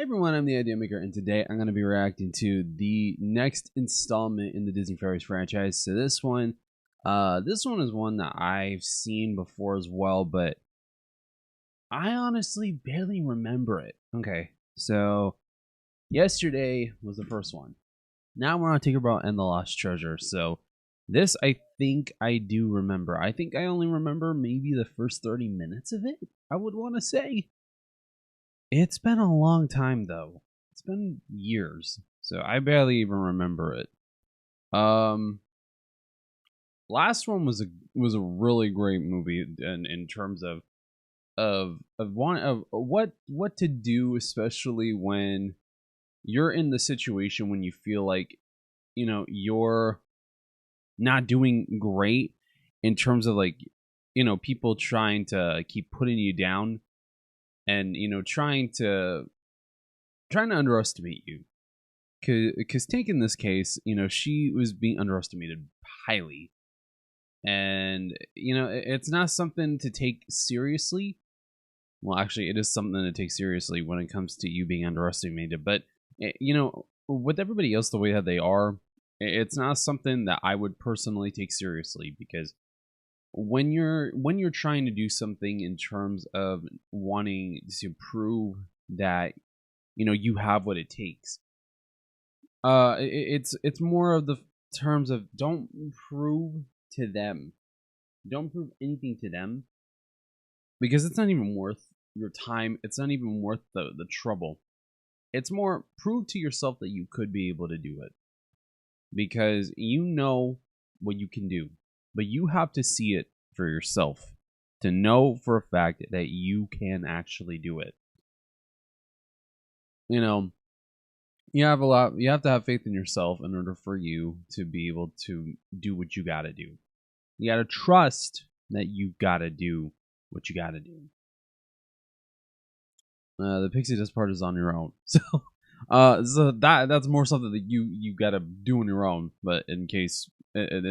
everyone, I'm the Idea Maker, and today I'm going to be reacting to the next installment in the Disney Fairies franchise. So this one is one that I've seen before as well, but I honestly barely remember it. Okay, so yesterday was the first one. Now we're on Tinkerbell and the Lost Treasure. So this, I think I do remember. I think I only remember maybe the first 30 minutes of it, I would want to say. It's been a long time though. It's been years, so I barely even remember it. Last one was a really great movie in terms of what to do, especially when you're in the situation when you feel like you're not doing great in terms of people trying to keep putting you down and trying to underestimate you, because Tink in this case, she was being underestimated highly, and it's not something to take seriously. Well, actually, it is something to take seriously when it comes to you being underestimated, but with everybody else the way that they are, it's not something that I would personally take seriously, because when you're trying to do something in terms of wanting to prove that you have what it takes, it's more of the terms of don't prove anything to them, because it's not even worth your time. It's not even worth the trouble. It's more, prove to yourself that you could be able to do it, because you know what you can do, but you have to see it for yourself to know for a fact that you can actually do it. You have to have faith in yourself in order for you to be able to do what you got to do. You got to trust that you got to do what you got to do. The pixie dust part is on your own. So that's more something that you got to do on your own, but in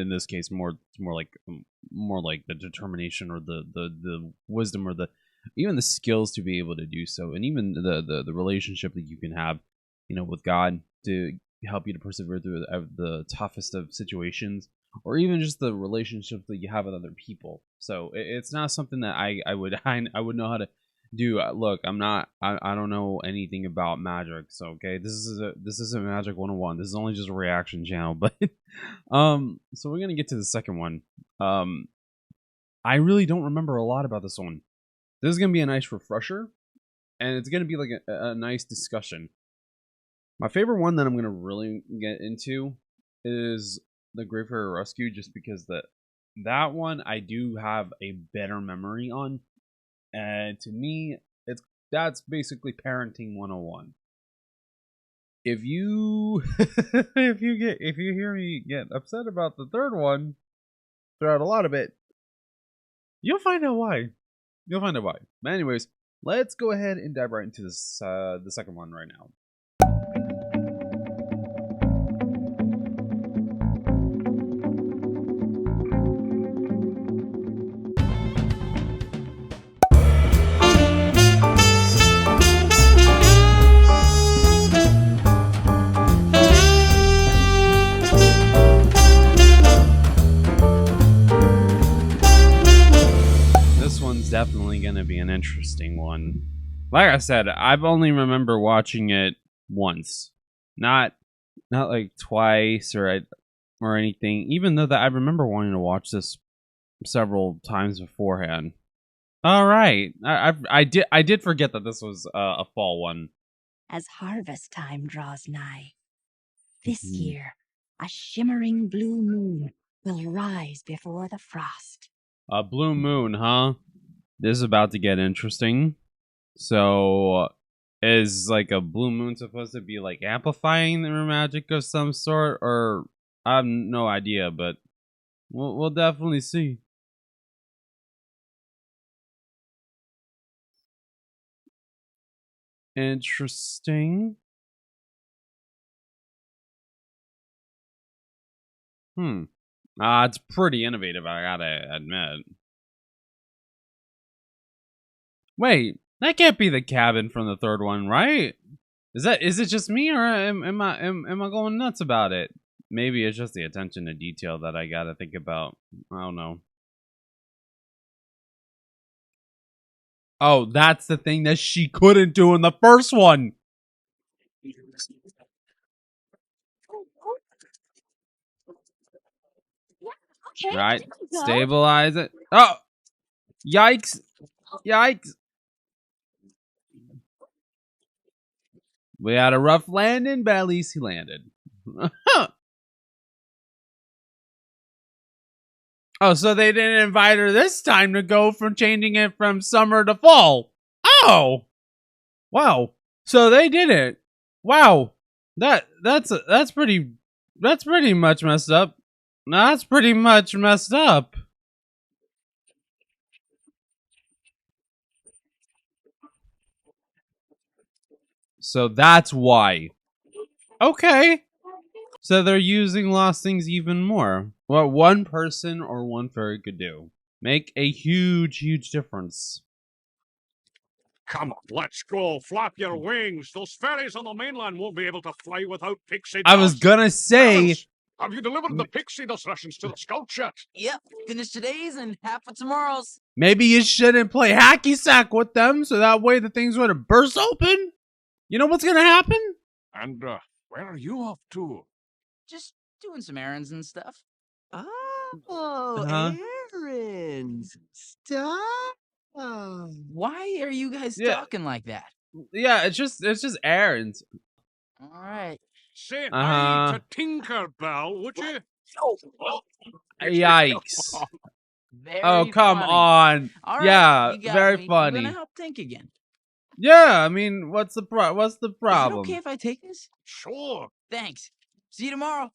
this case more like the determination or the wisdom or even the skills to be able to do so, and even the relationship that you can have with God to help you to persevere through the toughest of situations, or even just the relationships that you have with other people. So it's not something that I would know how to do. Look, I don't know anything about magic, so okay, this isn't Magic 101. This is only just a reaction channel. But so we're gonna get to the second one. I really don't remember a lot about this one. This is gonna be a nice refresher, and it's gonna be like a nice discussion. My favorite one that I'm gonna really get into is the Great Fairy Rescue, just because that one I do have a better memory on. And to me, that's basically parenting 101. If you if you hear me get upset about the third one throughout a lot of it, you'll find out why. But anyways, let's go ahead and dive right into this the second one right now. Definitely gonna be an interesting one. Like I said, I've only remember watching it once, not like twice or anything. Even though that I remember wanting to watch this several times beforehand. All right, I did forget that this was a fall one. As harvest time draws nigh, this year a shimmering blue moon will rise before the frost. A blue moon, huh? This is about to get interesting. So, is like a blue moon supposed to be like amplifying their magic of some sort, or I have no idea, but we'll definitely see. Interesting. It's pretty innovative, I gotta admit. Wait, that can't be the cabin from the third one, right? Is it just me, or am I going nuts about it? Maybe it's just the attention to detail that I gotta think about. I don't know. Oh, that's the thing that she couldn't do in the first one. Okay, Right? there we go. Stabilize it. Oh! Yikes! Yikes! We had a rough landing, but at least he landed. Oh, so they didn't invite her this time to go from changing it from summer to fall. Oh! Wow. So they did it. Wow. That's pretty much messed up. That's pretty much messed up. So that's why. Okay. So they're using Lost Things even more. What one person or one fairy could do. Make a huge, huge difference. Come on, let's go. Flap your wings. Those fairies on the mainland won't be able to fly without pixie dust. I was gonna say. Parents, have you delivered the pixie dust rations to the scouts yet? Yep, finish today's and half of tomorrow's. Maybe you shouldn't play hacky sack with them, so that way the things would have burst open. You know what's gonna happen? And where are you off to? Just doing some errands and stuff. Uh-huh. Errands. Stop. Why are you guys Yeah. talking like that? Yeah, it's just errands. All right. Say Uh-huh. hi to Tinkerbell, would you? Yikes. Very Oh, come funny. on. All right, Yeah, you got very me. I'm funny. gonna help think again. Yeah, I mean, what's the problem? Is it okay if I take this? Sure. Thanks. See you tomorrow.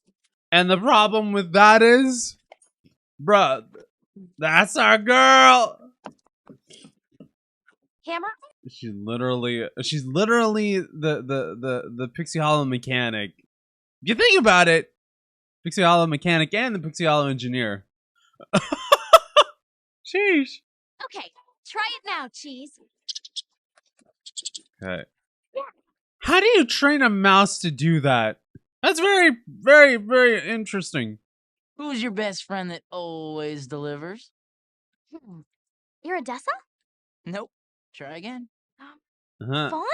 And the problem with that is, bruh, that's our girl. Hammer? She's literally the Pixie Hollow mechanic. If you think about it, Pixie Hollow mechanic and the Pixie Hollow engineer. Sheesh. Okay, try it now, Cheese. Okay. How do you train a mouse to do that? That's very, very, very interesting. Who's your best friend that always delivers? You're Odessa? Nope. Try again. Uh-huh. Fawn?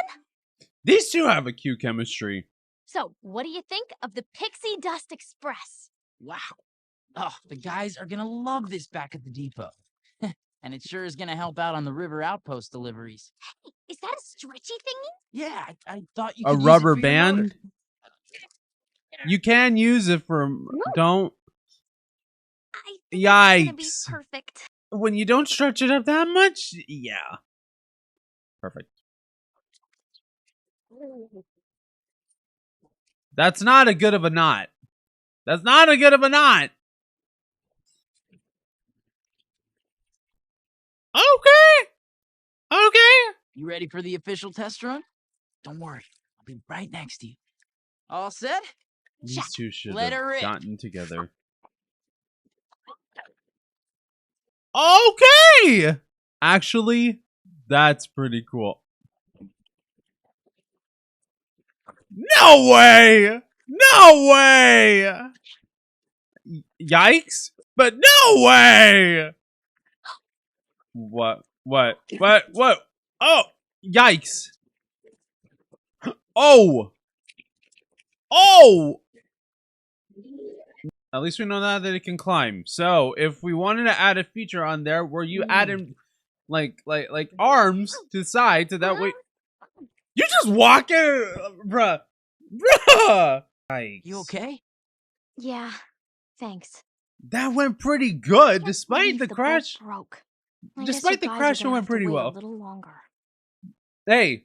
These two have a cute chemistry. So, what do you think of the Pixie Dust Express? Wow. Oh, the guys are gonna love this back at the depot. And it sure is gonna help out on the river outpost deliveries. Is that a stretchy thingy? Yeah, I thought you A could use it rubber for your motor. band? You can use it for. Don't. I think it's gonna be Yikes. perfect. When you don't stretch it up that much, yeah. Perfect. That's not a good of a knot. That's not a good of a knot. Okay. Okay. You ready for the official test run? Don't worry, I'll be right next to you. All set? These two should Let have her rip. gotten together. Okay. Actually, that's pretty cool. No way! No way! Yikes! But no way! What? Oh! Yikes! Oh! Oh! At least we know now that it can climb. So, if we wanted to add a feature on there where you add in, like arms to the side, so that way you just walk it, bruh. Yikes. You okay? Yeah, thanks. That went pretty good, Can't despite believe the boat crash. broke. I Despite guess the you guys crash, are it gonna went have to pretty wait well. A little longer. Hey,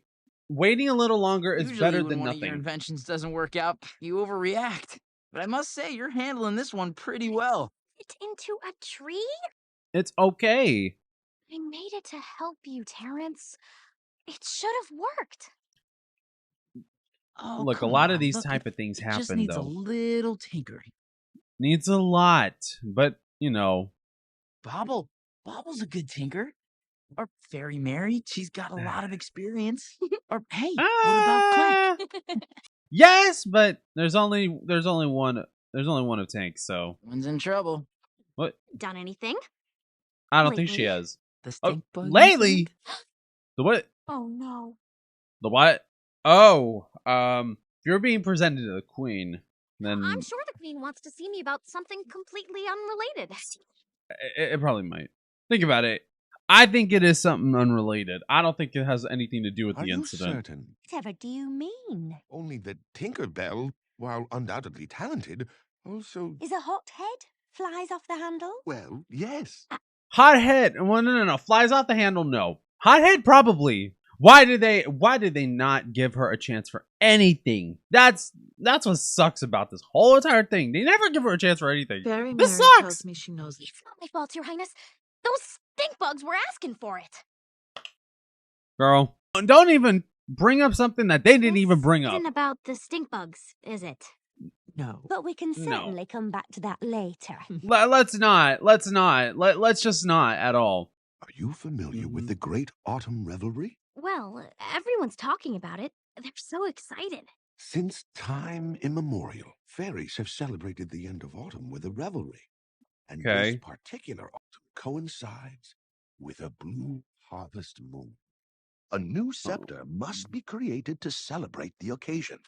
waiting a little longer is Usually better when than one of your nothing. inventions doesn't work out, you overreact. But I must say, you're handling this one pretty well. It into a tree? It's okay. I made it to help you, Terrence. It should have worked. Oh, Look, a come lot of on, these look, type of things it just happen, needs a though. little tinkering. Needs a lot, but you know. Bobble's a good tinker. Or Fairy Mary. She's got a lot of experience. Or hey, what Ah, about Clank? yes, but there's only one of Tank, so One's in trouble. what? Done anything? I don't think she Lately? has. The Oh, stink bug lately, incident? the what? Oh no. The what? Oh, if you're being presented to the queen, then I'm sure the queen wants to see me about something completely unrelated. it probably might. Think about it. I think it is something unrelated. I don't think it has anything to do with Are the you incident. certain? Whatever do you mean? Only that Tinkerbell, while undoubtedly talented, also... Is a hot head flies off the handle? Well, yes. Hothead. Well, no. Flies off the handle. No. Hothead probably. Why did they not give her a chance for anything? That's what sucks about this whole entire thing. They never give her a chance for anything. Fairy This Mary sucks. tells me she knows it. It's not my fault, Your Highness. Those stink bugs were asking for it. Girl, don't even bring up something that they didn't even bring up. Isn't about the stink bugs, is it? No. But we can No. certainly come back to that later. Let's not. Let's just not at all. Are you familiar with the Great Autumn Revelry? Well, everyone's talking about it. They're so excited. Since time immemorial, fairies have celebrated the end of autumn with a revelry. And Okay. this particular autumn coincides with a blue harvest moon. A new scepter must be created to celebrate the occasion.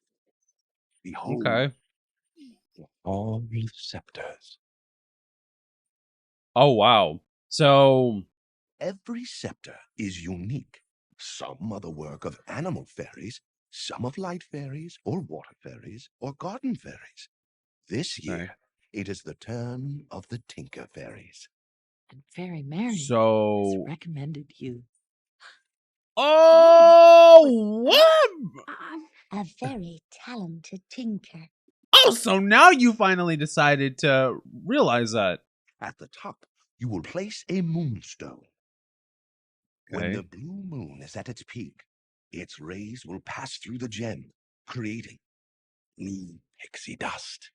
Behold, Okay. all the scepters. Oh wow. So Every scepter is unique. Some are the work of animal fairies, some of light fairies, or water fairies, or garden fairies. This year, Okay. it is the turn of the Tinker fairies. And Fairy Mary has so recommended you. oh what? A very talented tinker. Oh, so now you finally decided to realize that. At the top, you will place a moonstone. When Okay. the blue moon is at its peak, its rays will pass through the gem, creating blue pixie dust.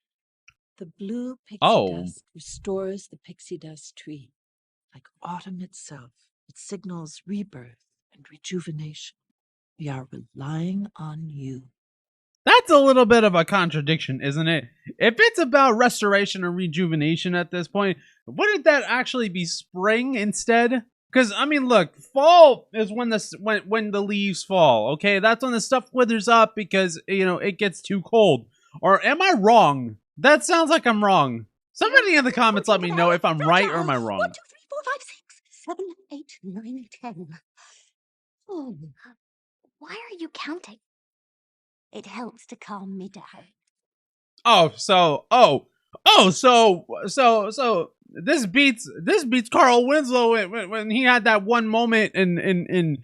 The blue pixie Oh. dust restores the pixie dust tree. Like autumn itself, it signals rebirth and rejuvenation. We are relying on you. That's a little bit of a contradiction, isn't it? If it's about restoration and rejuvenation at this point, wouldn't that actually be spring instead? Because I mean, look, fall is when the leaves fall. Okay, that's when the stuff withers up because it gets too cold. Or am I wrong? That sounds like I'm wrong. Somebody in the comments let me know if I'm right or am I wrong. 1, 2, 3, 4, 5, 6, 7, 8, 9, 10. Oh, why are you counting? It helps to calm me down. So this beats Carl Winslow when he had that one moment in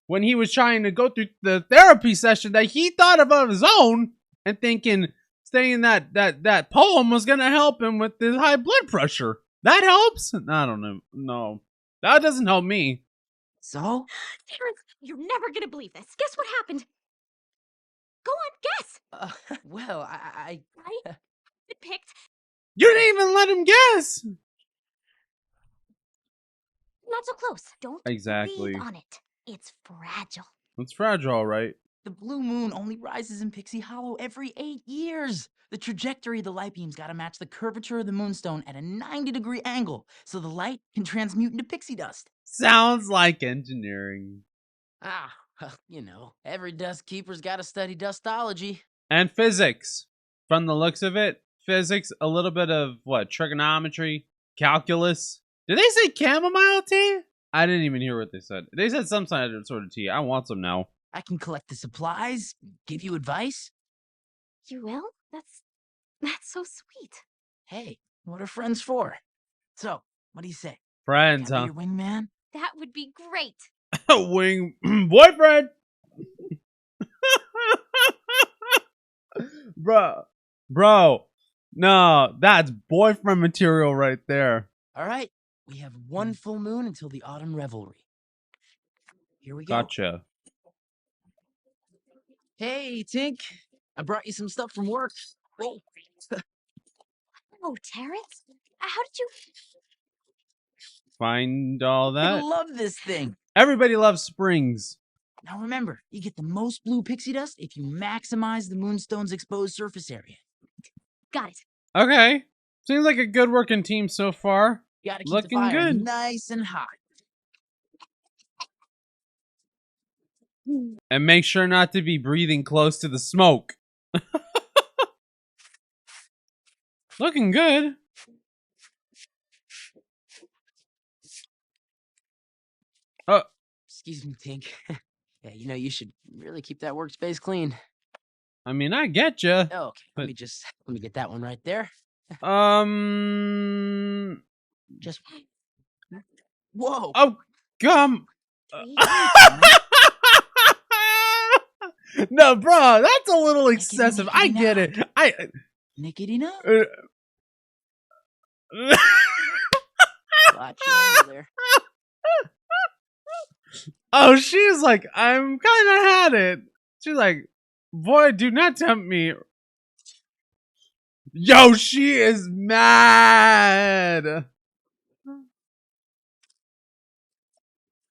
when he was trying to go through the therapy session that he thought of his own and saying that poem was gonna help him with his high blood pressure. That helps? I don't know. No, that doesn't help me. So? Terrence, you're never gonna believe this. Guess what happened? Go on, guess. Well, I Right? It picked. You didn't even let him guess. Not so close. Don't Exactly. breathe on it. It's fragile. It's fragile, right? The blue moon only rises in Pixie Hollow every 8 years. The trajectory of the light beam's gotta match the curvature of the moonstone at a 90-degree angle so the light can transmute into pixie dust. Sounds like engineering. Ah, well, every dust keeper's gotta study dustology. And physics. From the looks of it, physics, a little bit of what? Trigonometry, calculus. Did they say chamomile tea? I didn't even hear what they said. They said some sort of tea. I want some now. I can collect the supplies, give you advice. You will? That's so sweet. Hey, what are friends for? So, what do you say? Friends, Can I huh? be your wingman? That would be great. Wing boyfriend. Bro. No, that's boyfriend material right there. All right, we have one full moon until the autumn revelry. Here we go. Gotcha. Hey, Tink. I brought you some stuff from work. Whoa. Oh, Terrence? How did you... find all I that. love this thing. Everybody loves springs. Now remember, you get the most blue pixie dust if you maximize the moonstone's exposed surface area. Got it. Okay. Seems like a good working team so far. You gotta keep Looking the fire good. nice and hot. And make sure not to be breathing close to the smoke. Looking good. Excuse me, Tink. Yeah, you know, you should really keep that workspace clean. I mean, I get you. Okay, But- let me get that one right there. Just whoa. Oh, come. No, bro, that's a little excessive. I get it. Nicotina? Watch you over there. Oh, she's like, I'm kind of had it. She's like, boy, do not tempt me. Yo, she is mad.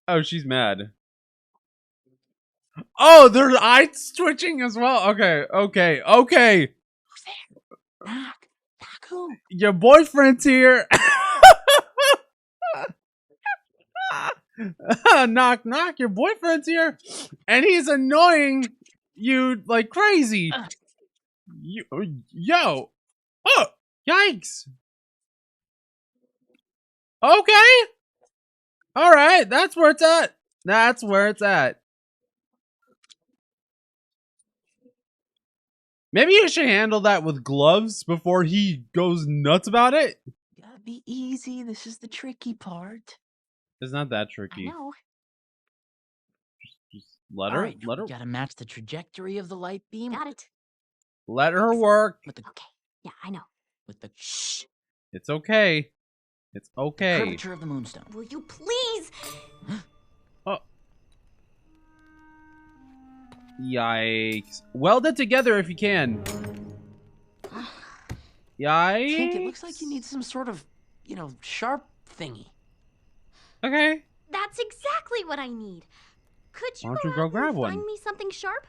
Oh, she's mad. Oh, their eyes twitching as well. Okay. Knock who? Your boyfriend's here. Knock, knock. Your boyfriend's here, and he's annoying you like crazy. Yo. Oh, yikes. Okay. All right. That's where it's at. That's where it's at. Maybe you should handle that with gloves before he goes nuts about it. Gotta be easy. This is the tricky part. It's not that I tricky. know. Just let All her, right, let her, gotta match the trajectory of the light beam Got it. let her work. with the Okay. Yeah, I know. with the Shh. It's okay. It's okay. curvature of the moonstone. Will you please? Oh. Yikes. Weld it together if you can. Yikes. Tink, it looks like you need some sort of, sharp thingy. Okay. That's exactly what I need. Could you Why don't you out go and grab one? find me something sharp?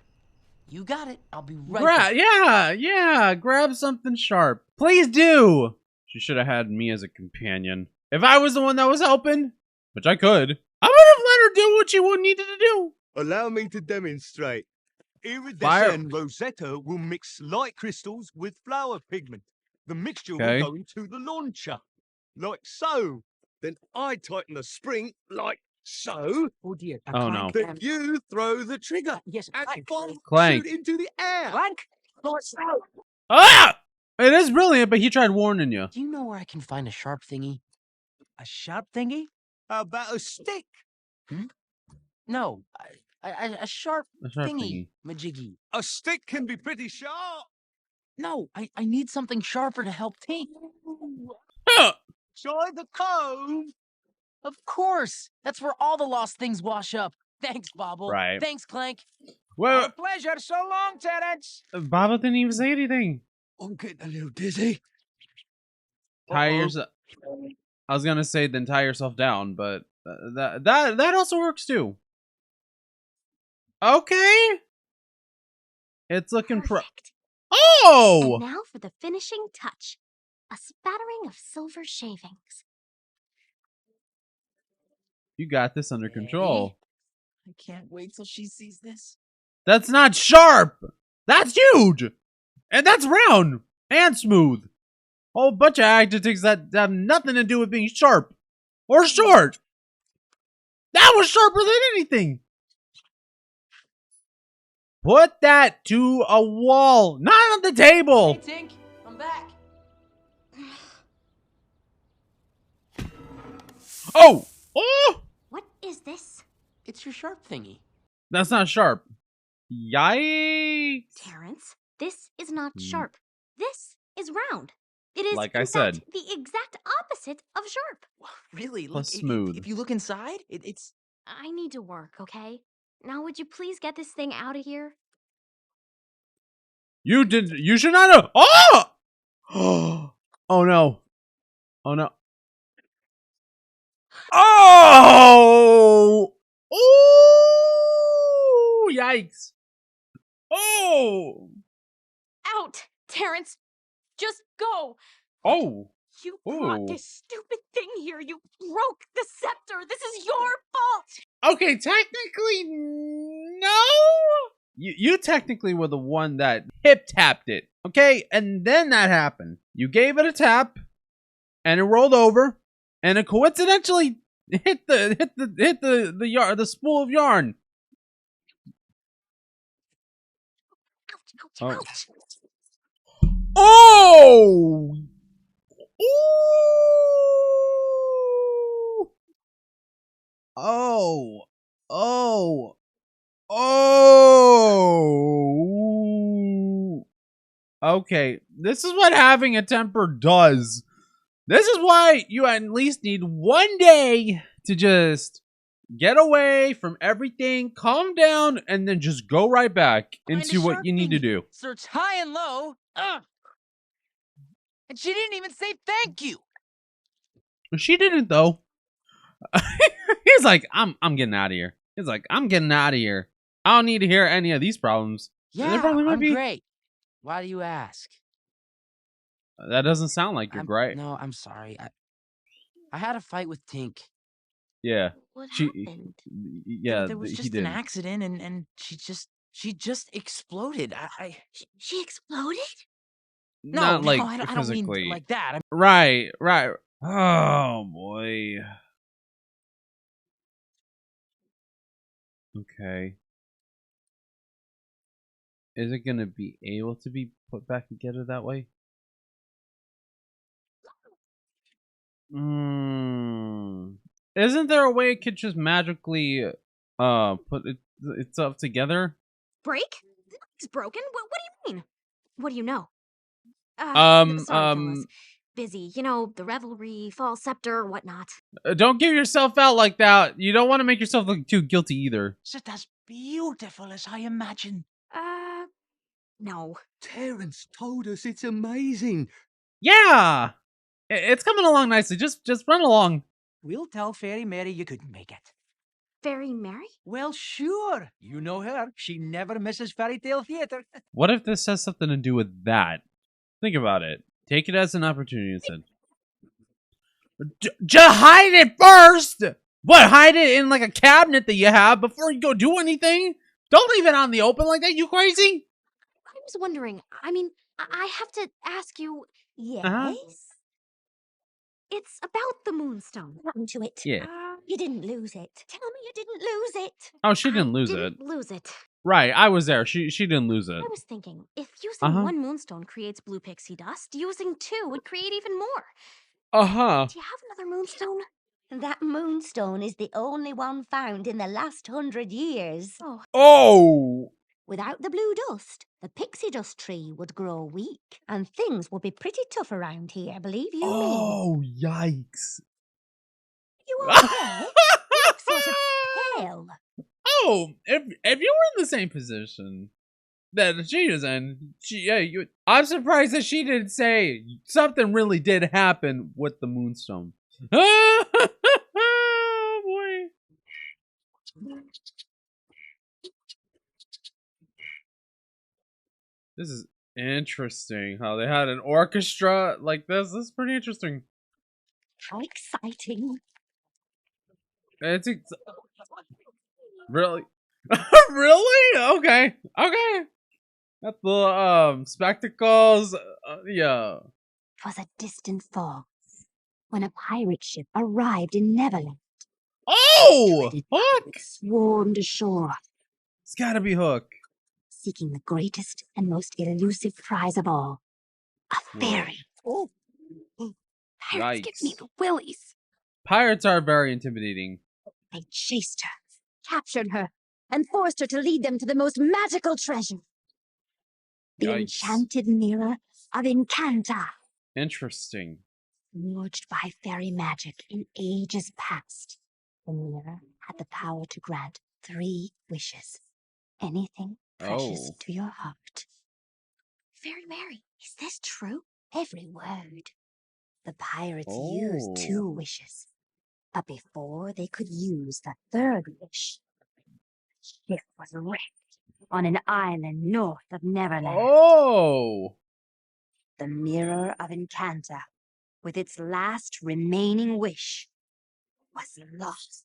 You got it. I'll be right back. Yeah. Grab something sharp. Please do. She should have had me as a companion. If I was the one that was helping, which I could, I would have let her do what she needed to do. Allow me to demonstrate. Fire. Iridescent Rosetta will mix light crystals with flower pigment. The mixture Okay. will go into the launcher, like so. Then I tighten the spring, like so. Oh dear. Oh, no. Then you throw the trigger, Yes, and Clank. bomb Clank. shoot into the air. Clank. Lord Snow. Ah! It is brilliant, but he tried warning you. Do you know where I can find a sharp thingy? A sharp thingy? How about a stick? No, a sharp A sharp thingy, majiggy. A stick can be pretty sharp. No, I need something sharper to help Tink. Huh. Try the comb. Of course. That's where all the lost things wash up. Thanks, Bobble. Right. Thanks, Clank. Well, pleasure. So long, Terrence. Baba didn't even say anything. I'm getting a little dizzy. Tie yourself. I was gonna say then tie yourself down, but that also works too. Okay. It's looking pro. Perfect. Oh! And now for the finishing touch. A spattering of silver shavings. You got this under control. I can't wait till she sees this. That's not sharp. That's huge. And that's round and smooth. Whole bunch of adjectives that have nothing to do with being sharp or short. That was sharper than anything. Put that to a wall, not on the table. Hey, Tink. I'm back. Oh! Oh! What is this? It's your sharp thingy. That's not sharp. Yikes. Terrence, this is not Hmm. sharp. This is round. It is, Like in I said. fact, the exact opposite of sharp. Really? Plus Look, smooth. If you look inside, it's I need to work, okay? Now, would you please get this thing out of here? You should not have. Oh! Oh no. Oh no. Oh! Ooh! Yikes! Oh! Out, Terrence. Just go. Oh! You Ooh. brought this stupid thing here. You broke the scepter. This is your fault. Okay, technically, no. You technically were the one that hip tapped it, okay? And then that happened. You gave it a tap, and it rolled over, and it coincidentally hit the spool of yarn. Ouch, Oh. ouch. Oh! Ooh! Oh! Oh! Oh! Okay, this is what having a temper does. This is why you at least need one day to just get away from everything, calm down, and then just go right back into what you need to do. Search high and low. Ugh. And she didn't even say thank you. She didn't though. He's like, I'm getting out of here. He's like, I'm getting out of here. I don't need to hear any of these problems. Yeah, There probably might I'm be. great. Why do you ask? That doesn't sound like you're great. No, I'm sorry. I had a fight with Tink. Yeah. What She- happened? Yeah, There was he just did. an accident, and she just exploded. She exploded? No, Not like I don't physically. mean like that. Right. Oh boy. Okay. Is it gonna be able to be put back together that way? Isn't there a way it could just magically put itself together? Break? It's broken? What do you mean? What do you know? Sorry, fellas. Busy. You know, the revelry, false scepter, whatnot. Don't give yourself out like that. You don't want to make yourself look too guilty either. Is it as beautiful as I imagine? No. Terence told us it's amazing. Yeah, it's coming along nicely. Just run along. We'll tell Fairy Mary you couldn't make it. Fairy Mary? Well, sure. You know her. She never misses fairy tale theater. What if this has something to do with that? Think about it. Take it as an opportunity instead. Just hide it first! What, hide it in like a cabinet that you have before you go do anything? Don't leave it on the open like that, you crazy? I was wondering. I mean, I have to ask you. Yes? Uh-huh. It's about the Moonstone. What happened to it? Yeah. You didn't lose it. Tell me you didn't lose it. Oh, she didn't lose didn't it. lose it. Right, I was there. She didn't lose it. I was thinking, if using Uh-huh. one Moonstone creates blue pixie dust, using two would create even more. Uh-huh. Do you have another Moonstone? That Moonstone is the only one found in the last 100 years. Oh. Oh! Without the blue dust, the pixie dust tree would grow weak, and things would be pretty tough around here, believe you me. Oh, yikes. You okay? You look sort of pale. Oh, if you were in the same position that she is in, I'm surprised that she didn't say something really did happen with the Moonstone. Oh boy. This is interesting how they had an orchestra like this. This is pretty interesting. How exciting. It's really really okay. Got the spectacles. Yeah. It was a distant fall when a pirate ship arrived in Neverland. Oh, Hook! Swarmed ashore, It's gotta be Hook. seeking the greatest and most elusive prize of all, a fairy. Oh. Pirates give me Yikes. the willies. Pirates are very intimidating. They chased her, captured her, and forced her to lead them to the most magical treasure. The Yikes. enchanted mirror of Encanta, Interesting. forged by fairy magic in ages past. The mirror had the power to grant 3 wishes. Anything precious Oh. to your heart. Fairy Mary, is this true? Every word. The pirates used Oh. 2 wishes. But before they could use the third wish, the ship was wrecked on an island north of Neverland. Oh! The Mirror of Encanta, with its last remaining wish, was lost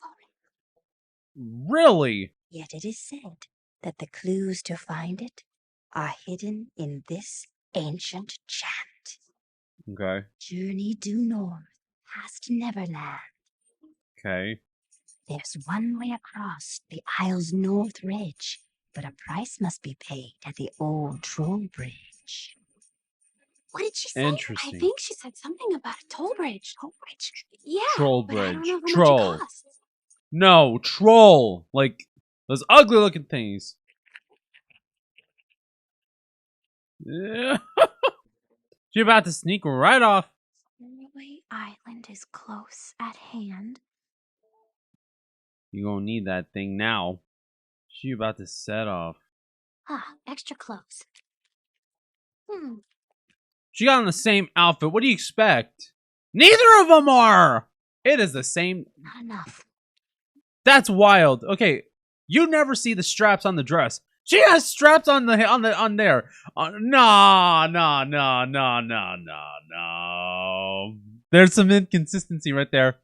forever. Really? Yet it is said that the clues to find it are hidden in this ancient chant. Okay. Journey due north, past Neverland. Okay. There's one way across the Isle's north ridge, but a price must be paid at the old troll bridge. What did she say? Interesting. I think she said something about a toll bridge. Toll bridge? Yeah. Troll but I don't bridge. know how Troll. much it costs. No, troll. Like those ugly looking things. Yeah. She's about to sneak right off. Norway Island is close at hand. You gonna need that thing now. She about to set off. Ah, extra clothes. She got on the same outfit. What do you expect? Neither of them are. It is the same. Not enough. That's wild. Okay, you never see the straps on the dress. She has straps on there. No. There's some inconsistency right there.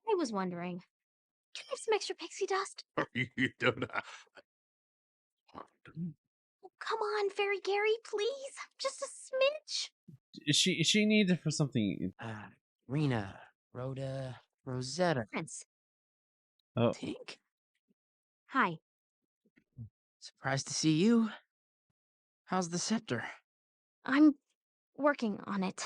I was wondering. Can I have some extra pixie dust? You don't have... Oh, come on, Fairy Gary, please. Just a smidge. She needs it for something. Rena, Rhoda, Rosetta. Prince. Oh, Tink? Hi. Surprised to see you. How's the scepter? I'm working on it.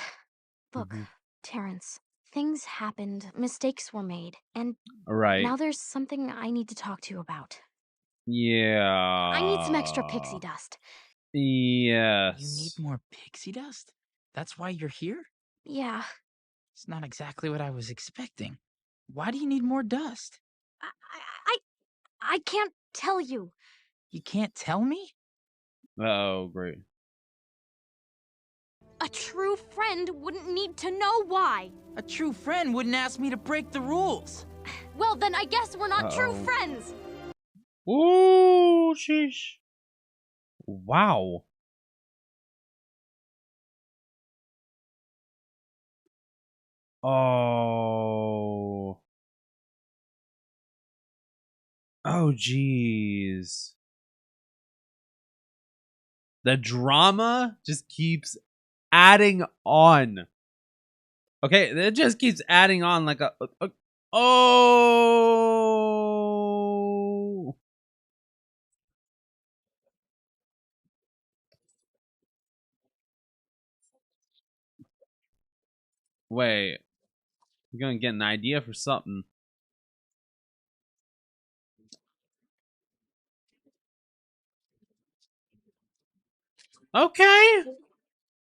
Look, Mhm. Terrence, things happened, mistakes were made, and right. now there's something I need to talk to you about. Yeah. I need some extra pixie dust. Yes. You need more pixie dust? That's why you're here? Yeah, It's not exactly what I was expecting. Why do you need more dust? I can't tell you. You can't tell me? Oh, great. A true friend wouldn't need to know why. A true friend wouldn't ask me to break the rules. Well, then I guess we're not true Uh-oh. friends. Ooh, sheesh. Wow. Oh. Oh, jeez. The drama just keeps adding on. Okay, it just keeps adding on like a oh. Wait. We're gonna get an idea for something. Okay.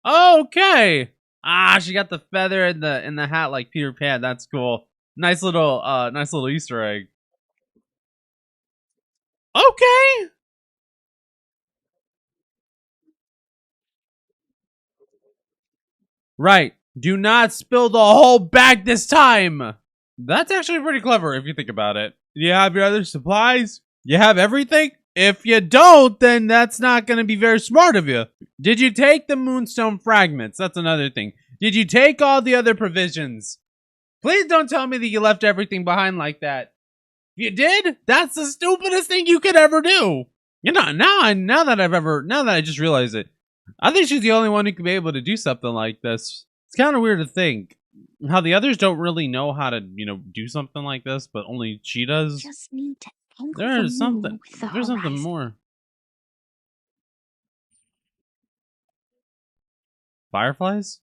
Okay. Ah, she got the feather in the hat like Peter Pan. That's cool. Nice little Easter egg. Okay. Right. Do not spill the whole bag this time. That's actually pretty clever if you think about it. You have your other supplies? You have everything? If you don't, then that's not going to be very smart of you. Did you take the Moonstone fragments? That's another thing. Did you take all the other provisions? Please don't tell me that you left everything behind like that. If you did, that's the stupidest thing you could ever do. You know, now that I just realized it, I think she's the only one who could be able to do something like this. It's kind of weird to think how the others don't really know how to, do something like this, but only she does. Just need to angle There's the something. moon with the There's something horizon. more. Fireflies?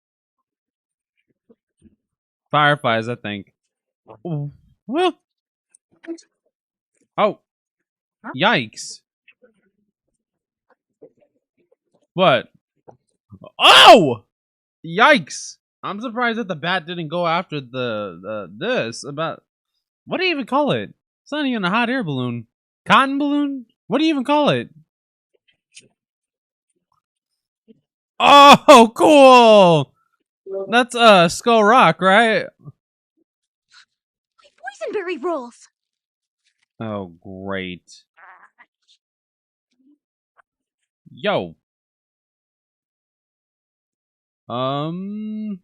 Fireflies, I think. Well. Oh. Yikes. What? Oh! Yikes. I'm surprised that the bat didn't go after this about what do you even call it? It's not even a hot air balloon. Cotton balloon? What do you even call it? Oh, cool! That's Skull Rock, right? boysenberry rolls. Oh, great. Yo. Oh,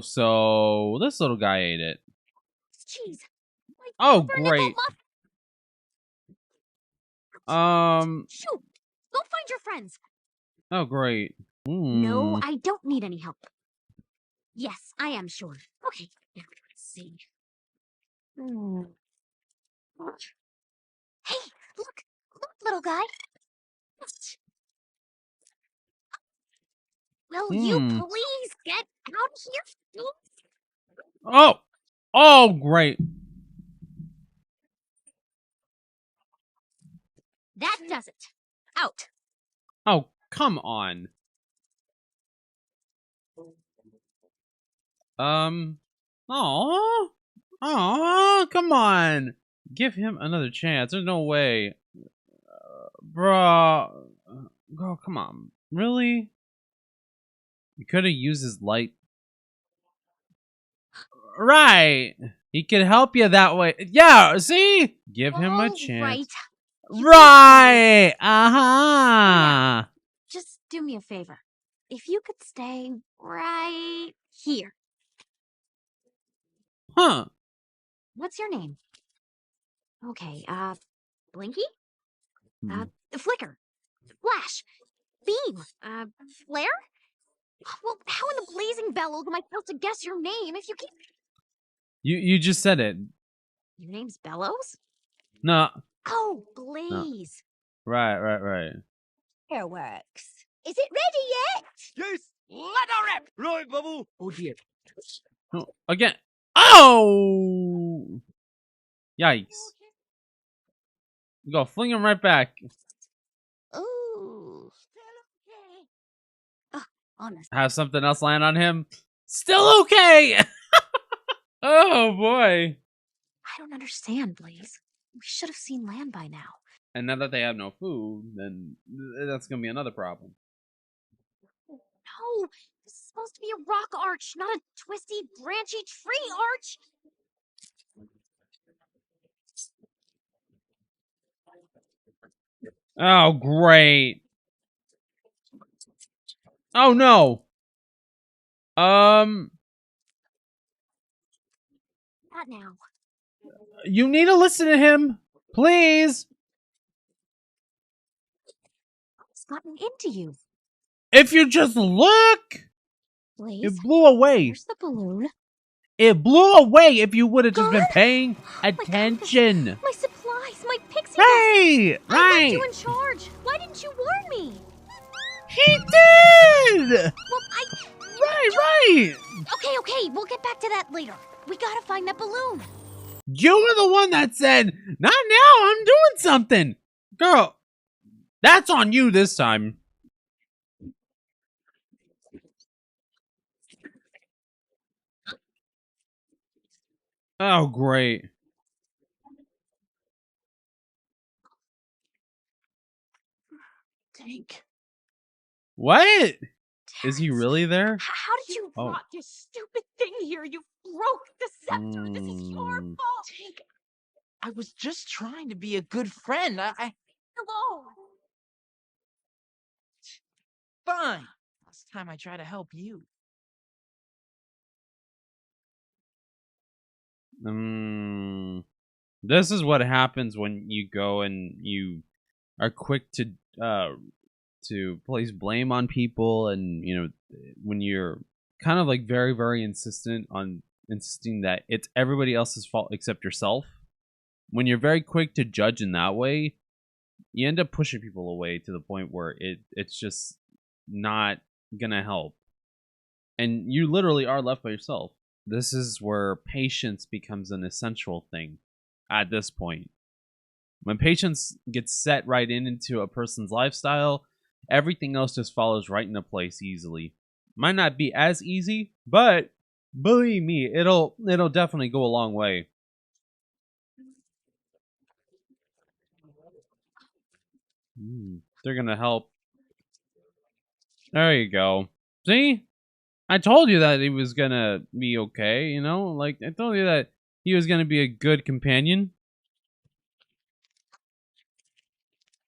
so this little guy ate it. Cheese. My Oh, pumpernickel great. Shoot! Go find your friends. Oh, great. No, I don't need any help. Yes, I am sure. Okay, now let's see. Hey, look, little guy. Will you please get out here? Oh! Oh, great. That does it. Out. Oh, come on. Oh, come on. Give him another chance. There's no way. Bruh. Oh, come on. Really? You could have used his light. Right. He could help you that way. Yeah, see? Give him a chance. Right. Uh-huh. Just do me a favor. If you could stay right here. Huh. What's your name? Okay, Blinky? Flicker. Flash. Beam. Flare? Well, how in the blazing bellows am I supposed to guess your name if you keep... You just said it. Your name's Bellows? No. Oh, Blaze. No. Right. Fireworks. Is it ready yet? Yes, let her rip! Right, Bubble. Oh dear. Oh, again. Oh! Yikes. Go, fling him right back. Ooh. Still okay. Oh, honest. Have something else land on him. Still okay! Oh, boy. I don't understand, Blaze. We should have seen land by now. And now that they have no food, then that's gonna be another problem. No, this is supposed to be a rock arch, not a twisty, branchy tree arch. Oh, great. Oh, no. Not now. You need to listen to him. Please. What's gotten into you? If you just look. Blaze, It blew away. where's the balloon? It blew away if you would have just been God. paying My attention. compass, my supplies, my pixie Right, dust. I left you right. in charge. Why didn't you warn me? He did. Well, Right. Okay, we'll get back to that later. We gotta find that balloon. You were the one that said, not now, I'm doing something. Girl, that's on you this time. Oh, great. Tank. What? Is he really there? How did you Oh. brought this stupid thing here? You broke the scepter. This is your fault. Tank. I was just trying to be a good friend. Hello. Fine. Last time I tried to help you. This is what happens when you go and you are quick to place blame on people, and you know, when you're kind of like very, very insisting that it's everybody else's fault except yourself. When you're very quick to judge in that way, you end up pushing people away to the point where it's just not gonna help, and you literally are left by yourself. This is where patience becomes an essential thing at this point. When patience gets set right into a person's lifestyle, everything else just follows right into place easily. Might not be as easy, but believe me, it'll definitely go a long way. They're gonna help. There you go. See? I told you that he was gonna be okay, you know? Like, I told you that he was gonna be a good companion.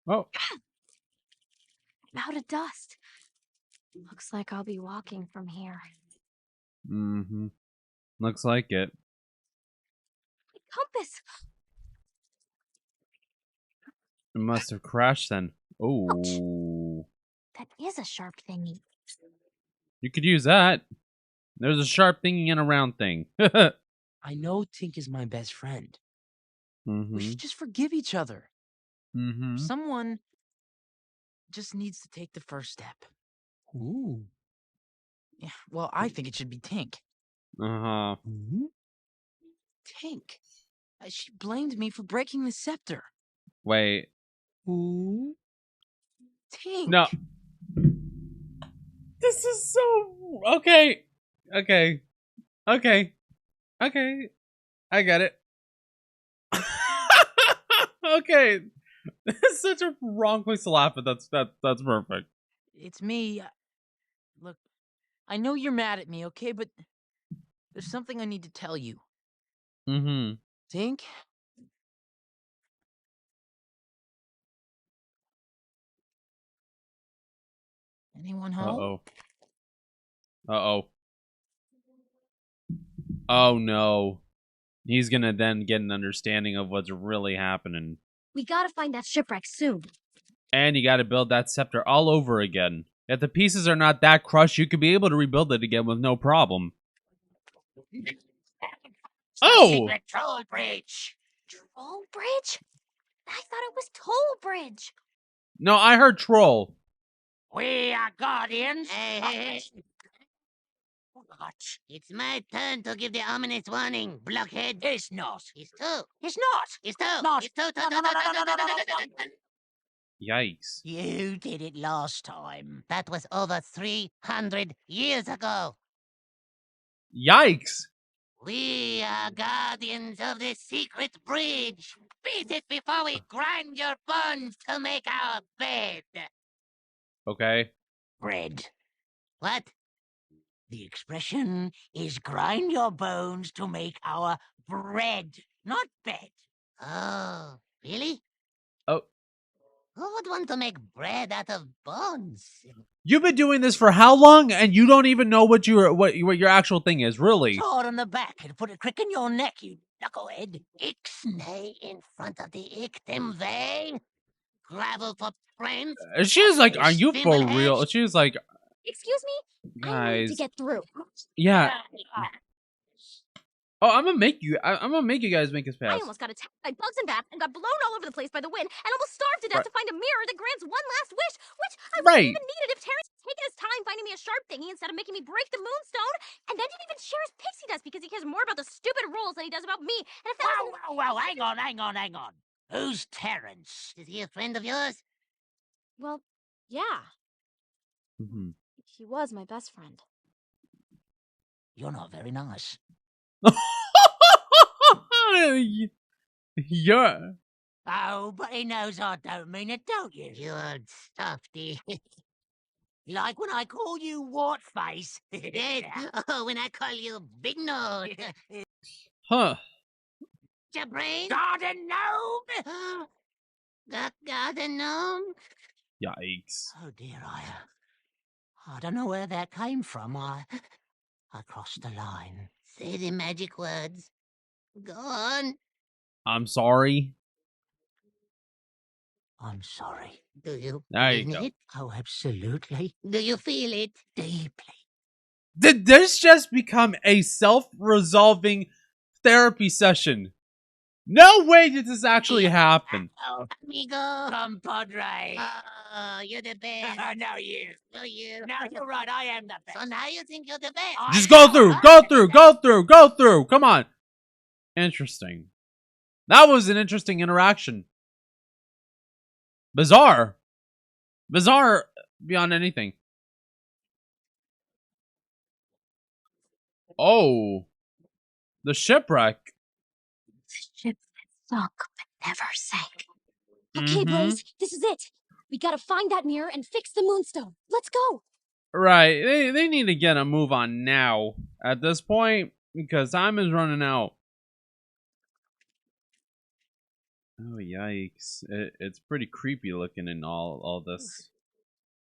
Oh. I'm out of dust. Looks like I'll be walking from here. Mm-hmm. Looks like it. Compass! It must have crashed then. Oh. That is a sharp thingy. You could use that. There's a sharp thingy and a round thing. I know Tink is my best friend. We should just forgive each other. Mm-hmm. Someone just needs to take the first step. Ooh. Yeah, well, I think it should be Tink. Uh-huh. Tink. She blamed me for breaking the scepter. Wait. Ooh. Tink. No. This is so... Okay. Okay. Okay. Okay. I get it. Okay. It's such a wrong place to laugh, but that's perfect. It's me. Look, I know you're mad at me, okay? But there's something I need to tell you. Mm-hmm. Tink? Anyone home? Uh-oh. Uh-oh. Oh, no. He's gonna then get an understanding of what's really happening. We gotta find that shipwreck soon. And you gotta build that scepter all over again. If the pieces are not that crushed, you could be able to rebuild it again with no problem. Oh! Secret troll bridge! Troll bridge? I thought it was toll bridge. No, I heard troll. We are guardians. Hey. What? It's my turn to give the ominous warning, blockhead. It's not. It's two. It's not. It's two. Not. It's two. Yikes. You did it last time. That was over 300 years ago. Yikes. We are guardians of the secret bridge. Beat it before we grind your bones to make our bed. Okay. Bread. What? The expression is grind your bones to make our bread, not bed. Oh, really? Oh. Who would want to make bread out of bones? You've been doing this for how long, and you don't even know what your actual thing is, really? Sword on the back and put a crick in your neck, you knucklehead. Ixnay in front of the Ictimvay. Gravel for friends. She's like, are you for real? She's like, Excuse me? I need to guys. get through. Yeah. Oh, I'm gonna make you guys make us I pass. almost got attacked by bugs and bats and got blown all over the place by the wind and almost starved to death to find a mirror that grants one last wish, which I wouldn't even needed if Terrence had taken his time finding me a sharp thingy instead of making me break the moonstone, and then didn't even share his pixie dust because he cares more about the stupid rules than he does about me. And if that Whoa, hang on. Who's Terrence? Is he a friend of yours? Well, yeah. Mm-hmm. He was my best friend. You're not very nice. Yeah. Oh, but he knows I don't mean it, don't you? You're stuffy. Like when I call you Wart Face. Oh, when I call you Big Nose. Huh. Your brain? Garden Gnome? Garden Gnome? Yikes. Oh dear, I don't know where that came from. I crossed the line. Say the magic words. Go on. I'm sorry. I'm sorry. Do you There you mean go. it? Oh, absolutely. Do you feel it? Deeply. Did this just become a self-resolving therapy session? No way did this actually happen. Oh, amigo. Compadre. Oh, you're the best. No, you. No, you. No, you're right. I am the best. So now you think you're the best? Just go through. Come on. Interesting. That was an interesting interaction. Bizarre beyond anything. Oh. The shipwreck. The ship that sunk but never sank. Okay, boys, this is it. We gotta find that mirror and fix the moonstone. Let's go. Right. They need to get a move on now at this point because time is running out. Oh yikes! It's pretty creepy looking in all this.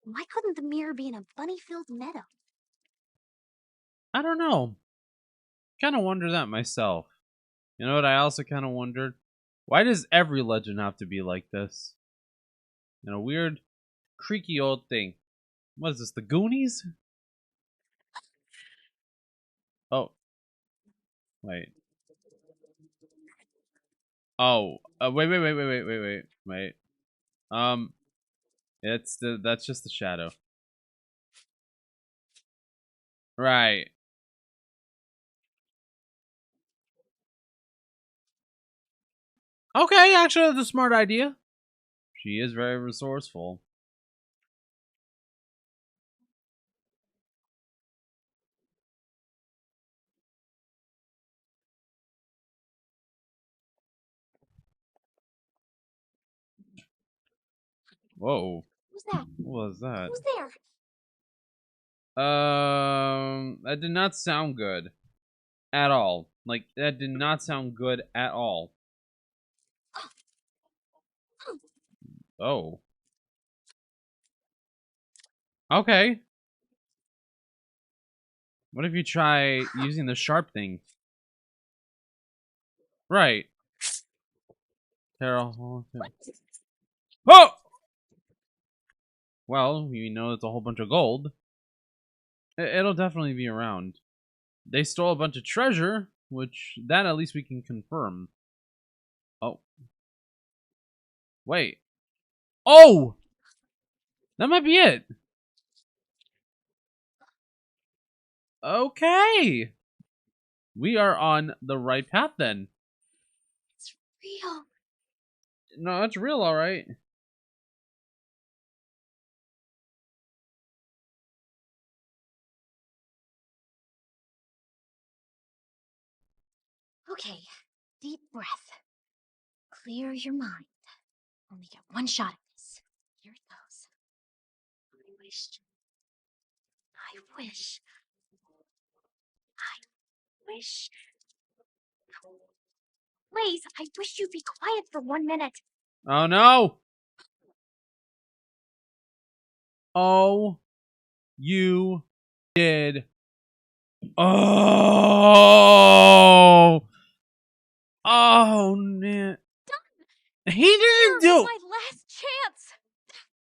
Why couldn't the mirror be in a bunny-filled meadow? I don't know. Kind of wonder that myself. You know what? I also kind of wondered, why does every legend have to be like this? You know, weird, creaky old thing. What is this? The Goonies? Oh, wait. Oh, wait. That's just the shadow. Right. Okay, actually, that's a smart idea. She is very resourceful. Whoa. Who's that? What was that? Who's there? That did not sound good. At all. Like, that did not sound good at all. Oh. Okay. What if you try using the sharp thing? Right. Terrell. Oh! Well, we know it's a whole bunch of gold. It'll definitely be around. They stole a bunch of treasure, which that at least we can confirm. Oh. Wait. Oh! That might be it. Okay. We are on the right path then. It's real. No, that's real, all right. Okay, deep breath. Clear your mind. Only get one shot at this. Here it goes. I wish. Please, I wish you'd be quiet for 1 minute. Oh no! Oh, you did. Oh! Oh, man. He didn't do. My last chance.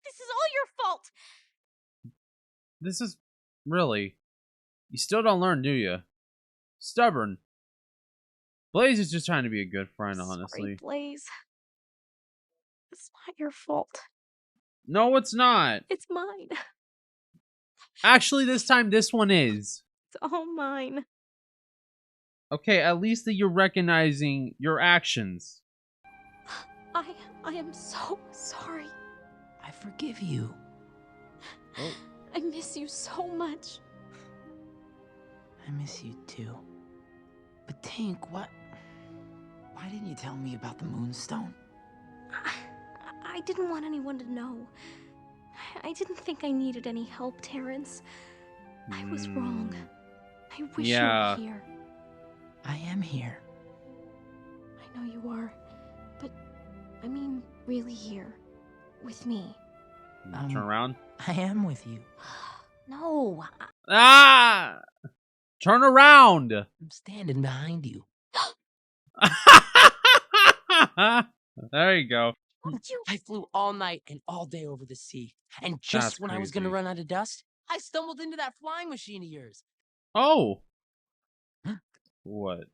This is all your fault. This is really. You still don't learn, do you? Stubborn. Blaze is just trying to be a good friend, honestly. Sorry, Blaze. It's not your fault. No, it's not. It's mine. Actually, this time, this one is. It's all mine. Okay, at least that you're recognizing your actions. I am so sorry. I forgive you. Oh. I miss you so much. I miss you too. But Tink, why didn't you tell me about the Moonstone? I didn't want anyone to know. I didn't think I needed any help, Terrence. I was wrong. I wish you were here. I am here. I know you are. But, I mean, really here. With me. Turn around. I am with you. No. Ah! Turn around! I'm standing behind you. There you go. I flew all night and all day over the sea. And just That's when I was crazy. going to run out of dust, I stumbled into that flying machine of yours. Oh! What?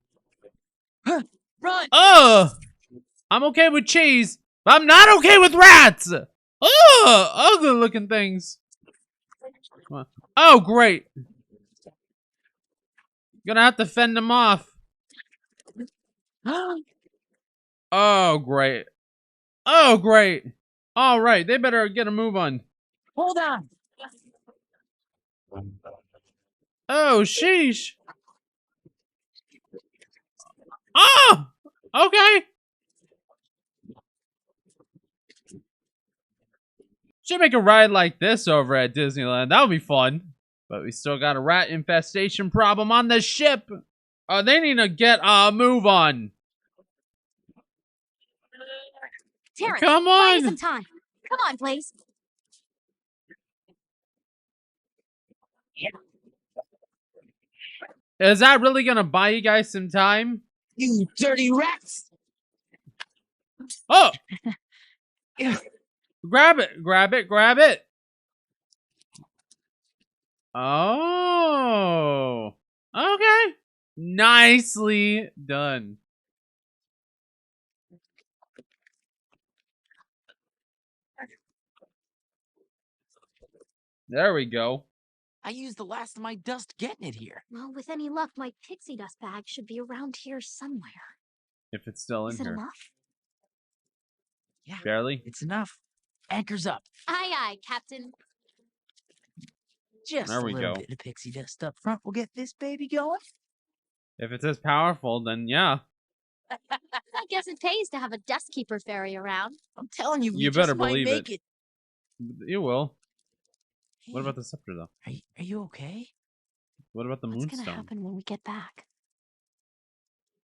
Run! I'm okay with cheese, but I'm not okay with rats! Ugly looking things. Oh, great. Gonna have to fend them off. Oh, great. Oh, great. All right, they better get a move on. Hold on. Oh, sheesh. Oh, okay. Should make a ride like this over at Disneyland. That would be fun. But we still got a rat infestation problem on the ship. They need to get a move on. Terrence, Come buy me on. some time. Come on, Blaze. Is that really gonna buy you guys some time? You dirty rats! Oh! Grab it, grab it, grab it. Oh. Okay. Nicely done. There we go. I used the last of my dust getting it here. Well, with any luck, my pixie dust bag should be around here somewhere. If it's still in Is it here. enough? Yeah, Barely. it's enough. Anchor's up. Aye, aye, Captain. Just There a we little go. bit of pixie dust up front will get this baby going. If it's as powerful, then yeah. I guess it pays to have a dust keeper fairy around. I'm telling you, we You just better might believe make it. it. You will. What Hey, about the scepter, though? Are you okay? What about the What's gonna moonstone? happen when we get back?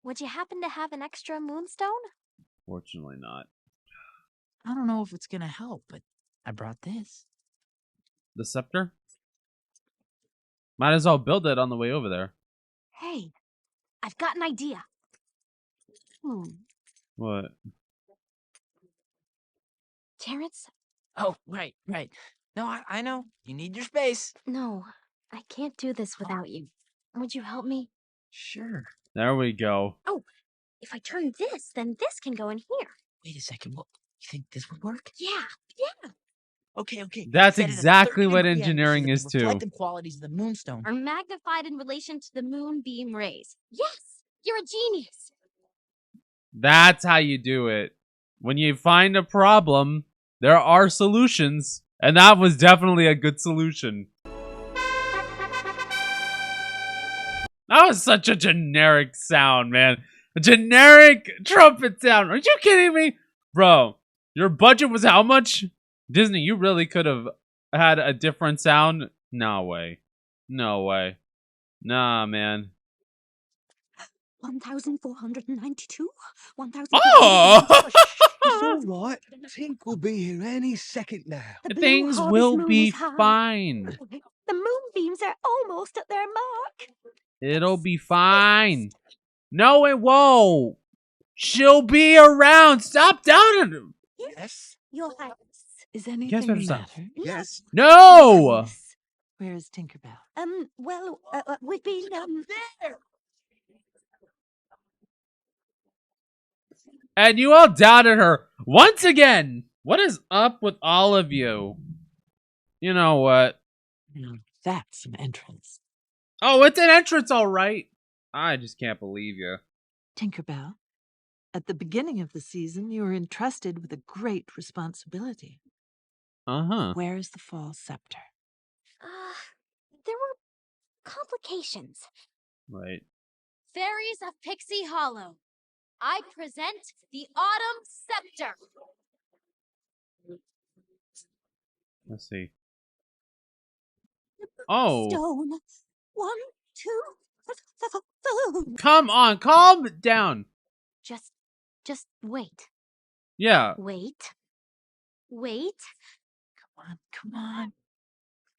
Would you happen to have an extra moonstone? Fortunately not. I don't know if it's gonna help, but I brought this. The scepter? Might as well build it on the way over there. Hey, I've got an idea. What? Terrence? Oh, right. No, I know. You need your space. No, I can't do this without you. Would you help me? Sure. There we go. Oh, if I turn this, then this can go in here. Wait a second. What? You think this would work? Yeah. Okay. That's Set it at exactly 30 what degree angle so engineering that is the too. reflective qualities of the moonstone. Are magnified in relation to the moonbeam rays. Yes, you're a genius. That's how you do it. When you find a problem, there are solutions. And that was definitely a good solution. That was such a generic sound, man. A generic trumpet sound. Are you kidding me? Bro, your budget was how much? Disney, you really could have had a different sound? No way. No way. Nah, man. 1,492? 1,000. Oh! It's all right. Tink will be here any second now. The blue Things harvest will moon be is high. fine. The moonbeams are almost at their mark. It'll be fine. No, it won't. She'll be around. Stop doubting her. Yes. Your Highness. Is anything the Better stop. matter? Yes. No! Where is Tinkerbell? Well, we've been, There. And you all doubted her once again. What is up with all of you? You know what? Now that's an entrance. Oh, it's an entrance, all right. I just can't believe you. Tinkerbell, at the beginning of the season, you were entrusted with a great responsibility. Uh-huh. Where is the fall scepter? There were complications. Right. Fairies of Pixie Hollow, I present the Autumn Scepter. Let's see. Oh. stone. 1, 2, Come on, calm down. Just wait. Yeah. Wait. Come on.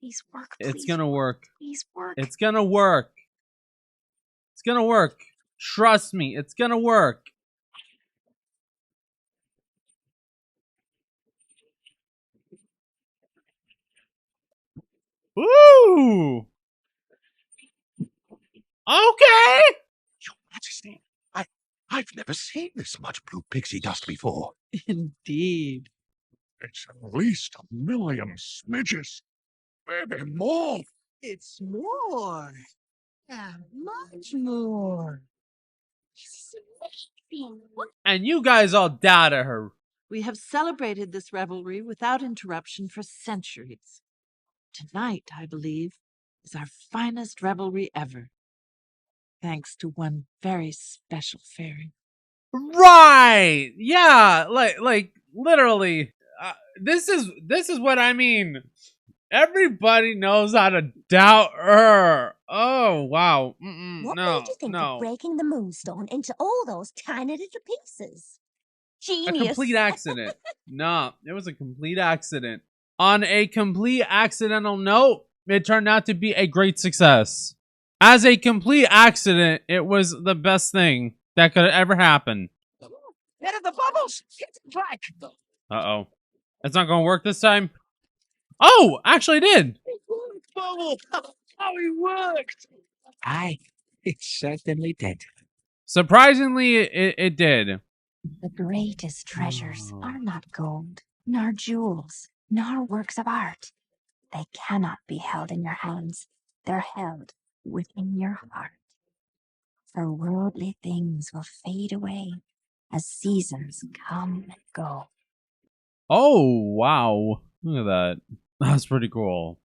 Please work. Please. It's gonna work. Please work. It's gonna work. It's gonna work. Trust me, it's gonna work. Ooh. Okay. Your Majesty, I've never seen this much blue pixie dust before. Indeed. It's at least 1,000,000 smidges. Maybe more. It's more. Yeah, much more. This is amazing. And you guys all doubted her. We have celebrated this revelry without interruption for centuries. Tonight, I believe, is our finest revelry ever. Thanks to one very special fairy. Right. Yeah, like literally. This is what I mean. Everybody knows how to doubt her. Oh, wow. What No, made you think no. of breaking the Moonstone into all those tiny little pieces? A Genius. complete accident. No, it was a complete accident. On a complete accidental note, it turned out to be a great success. As a complete accident, it was the best thing that could ever happen. Get the bubbles! Get the track! Uh-oh. It's not going to work this time. Oh, actually it did. Bubble! Oh, it worked! Aye, it certainly did. Surprisingly, it did. The greatest treasures are not gold, nor jewels, nor works of art. They cannot be held in your hands. They're held within your heart. For worldly things will fade away as seasons come and go. Oh, wow. Look at that. That's pretty cool.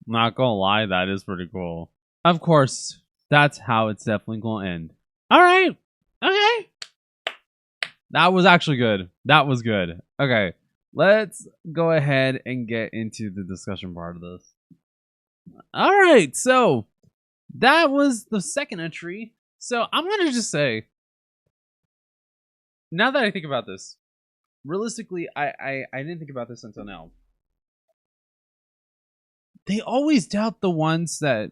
Not gonna lie, that is pretty cool. Of course, that's how it's definitely gonna end. Alright. Okay. That was actually good. That was good. Okay. Let's go ahead and get into the discussion part of this. Alright, so that was the second entry. So I'm gonna just say, now that I think about this, realistically, I didn't think about this until now. They always doubt the ones that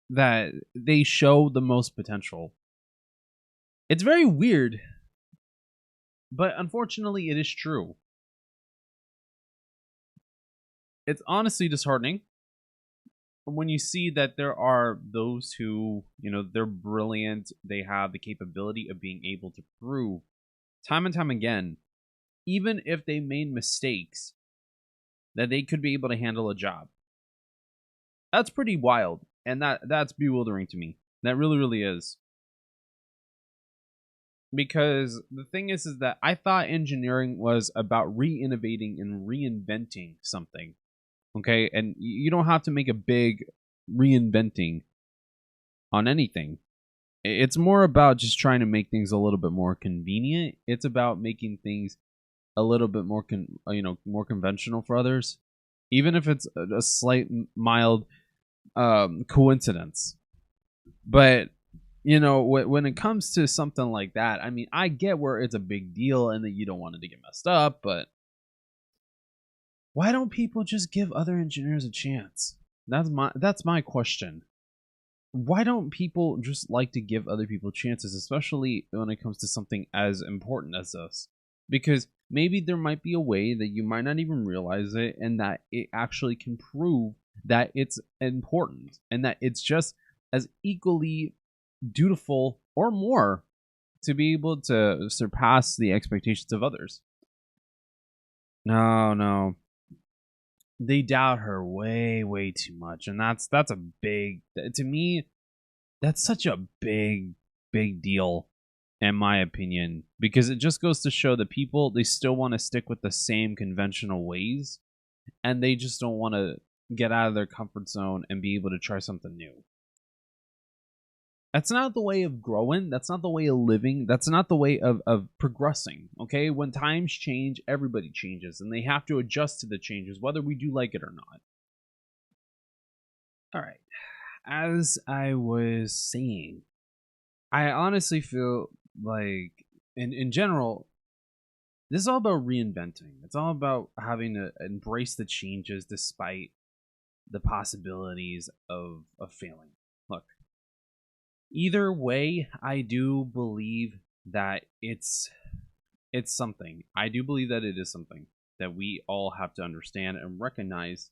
they show the most potential. It's very weird, but unfortunately it is true. It's honestly disheartening when you see that there are those who, you know, they're brilliant, they have the capability of being able to prove time and time again, even if they made mistakes, that they could be able to handle a job. That's pretty wild, and that's bewildering to me. That really, really is. Because the thing is that I thought engineering was about re-innovating and reinventing something. Okay, and you don't have to make a big reinventing on anything. It's more about just trying to make things a little bit more convenient. It's about making things a little bit more more conventional for others, even if it's a slight mild coincidence. But you know, when it comes to something like that, I mean, I get where it's a big deal and that you don't want it to get messed up, but why don't people just give other engineers a chance? That's my question. Why don't people just like to give other people chances, especially when it comes to something as important as this? Because maybe there might be a way that you might not even realize it, and that it actually can prove that it's important, and that it's just as equally dutiful or more to be able to surpass the expectations of others. No. They doubt her way too much, and that's a big, to me, that's such a big deal in my opinion, because it just goes to show that people, they still want to stick with the same conventional ways, and they just don't want to get out of their comfort zone and be able to try something new. That's not the way of growing. That's not the way of living. That's not the way of progressing. Okay? When times change, everybody changes, and they have to adjust to the changes, whether we do like it or not. Alright. As I was saying, I honestly feel like, in general, this is all about reinventing. It's all about having to embrace the changes despite the possibilities of failing. Look, either way, I do believe that it's something. I do believe that it is something that we all have to understand and recognize,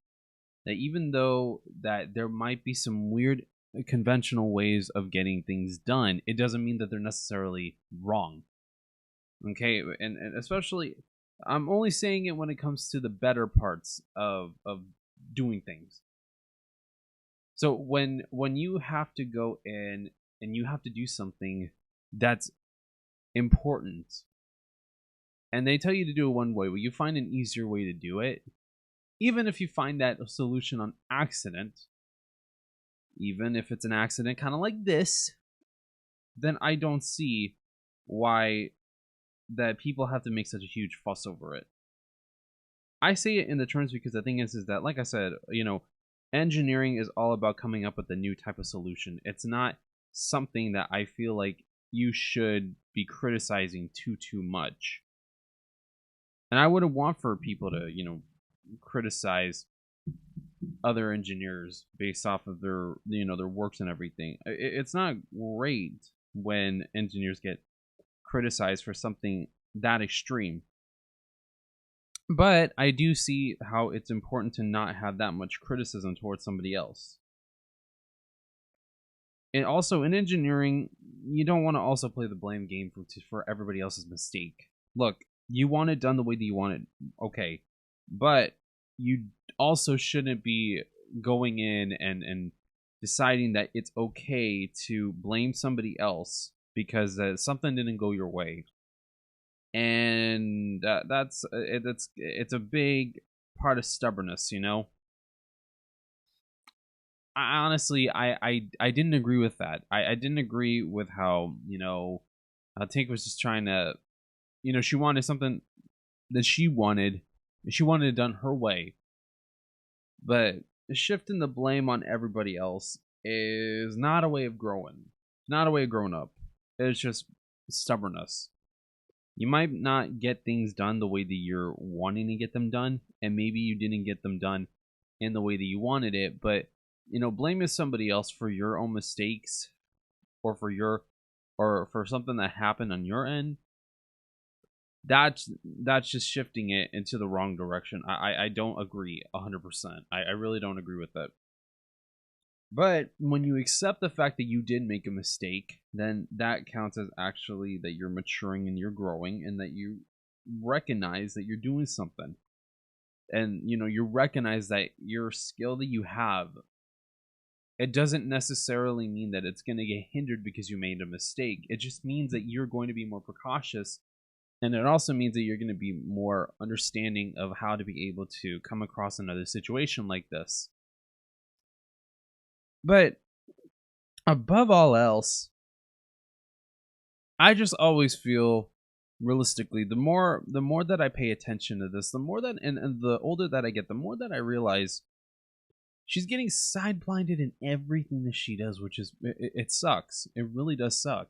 that even though that there might be some weird conventional ways of getting things done, it doesn't mean that they're necessarily wrong. Okay, and especially, I'm only saying it when it comes to the better parts of doing things. So when you have to go in and you have to do something that's important, and they tell you to do it one way, well, you find an easier way to do it, even if you find that solution on accident, even if it's an accident kind of like this, then I don't see why that people have to make such a huge fuss over it. I say it in the terms because the thing is that, like I said, you know, engineering is all about coming up with a new type of solution. It's not something that I feel like you should be criticizing too much. And I wouldn't want for people to, you know, criticize other engineers based off of their, you know, their works and everything. It's not great when engineers get criticized for something that extreme. But I do see how it's important to not have that much criticism towards somebody else. And also in engineering, you don't want to also play the blame game for everybody else's mistake. Look, you want it done the way that you want it, okay. But you also shouldn't be going in and deciding that it's okay to blame somebody else because something didn't go your way. And it's a big part of stubbornness, you know. Honestly, I didn't agree with that. I didn't agree with how, you know, Tink was just trying to, you know, she wanted something that she wanted it done her way. But shifting the blame on everybody else is not a way of growing. Not a way of growing up. It's just stubbornness. You might not get things done the way that you're wanting to get them done, and maybe you didn't get them done in the way that you wanted it, but, you know, blaming somebody else for your own mistakes or for something that happened on your end, that's just shifting it into the wrong direction. I don't agree 100%. I really don't agree with that. But when you accept the fact that you did make a mistake, then that counts as actually that you're maturing and you're growing, and that you recognize that you're doing something. And, you know, you recognize that your skill that you have, it doesn't necessarily mean that it's going to get hindered because you made a mistake. It just means that you're going to be more precautious. And it also means that you're going to be more understanding of how to be able to come across another situation like this. But above all else, I just always feel, realistically, the more that I pay attention to this, the more that, and the older that I get, the more that I realize she's getting side blinded in everything that she does, which is, it sucks. It really does suck.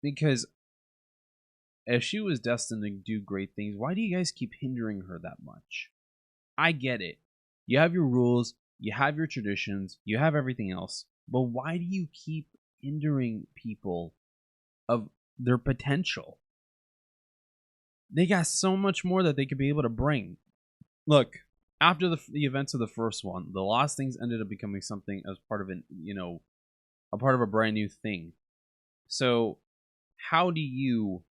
Because if she was destined to do great things, why do you guys keep hindering her that much? I get it. You have your rules, you have your traditions, you have everything else, but why do you keep hindering people of their potential? They got so much more that they could be able to bring. Look, after the events of the first one, the Lost Things ended up becoming something as part of an, you know, a part of a brand new thing. So how do you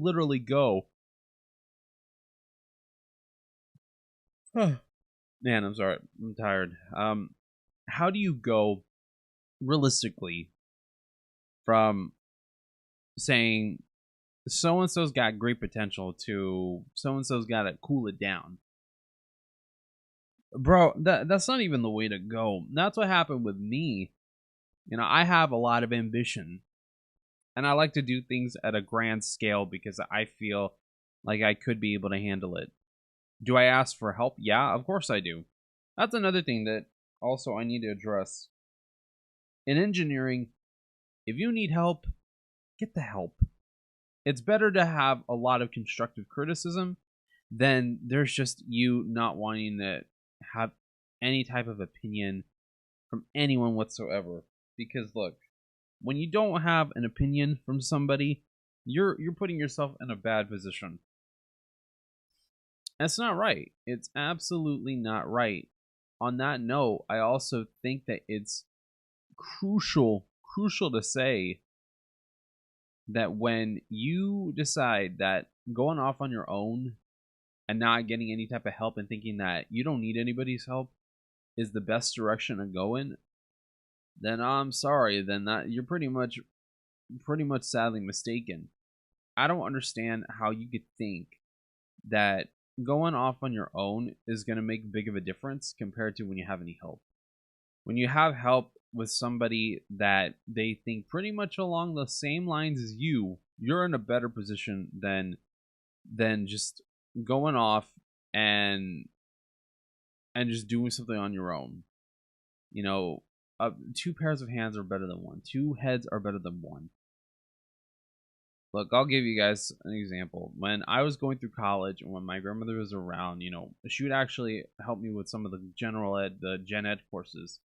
literally go, man, I'm sorry, I'm tired. How do you go realistically from saying so and so's got great potential to so and so's got to cool it down? Bro, that's not even the way to go. That's what happened with me. You know, I have a lot of ambition, and I like to do things at a grand scale because I feel like I could be able to handle it. Do I ask for help? Yeah, of course I do. That's another thing that also I need to address. In engineering, if you need help, get the help. It's better to have a lot of constructive criticism than there's just you not wanting to have any type of opinion from anyone whatsoever. Because look, when you don't have an opinion from somebody, you're putting yourself in a bad position. That's not right. It's absolutely not right. On that note, I also think that it's crucial to say that when you decide that going off on your own and not getting any type of help and thinking that you don't need anybody's help is the best direction to go in, then I'm sorry, then that you're pretty much sadly mistaken. I don't understand how you could think that going off on your own is going to make big of a difference compared to when you have any help. When you have help with somebody that they think pretty much along the same lines as you, you're in a better position than just going off and just doing something on your own. You know, 2 pairs of hands are better than 1. 2 heads are better than 1. Look, I'll give you guys an example. When I was going through college and when my grandmother was around, you know, she would actually help me with some of the the gen ed courses.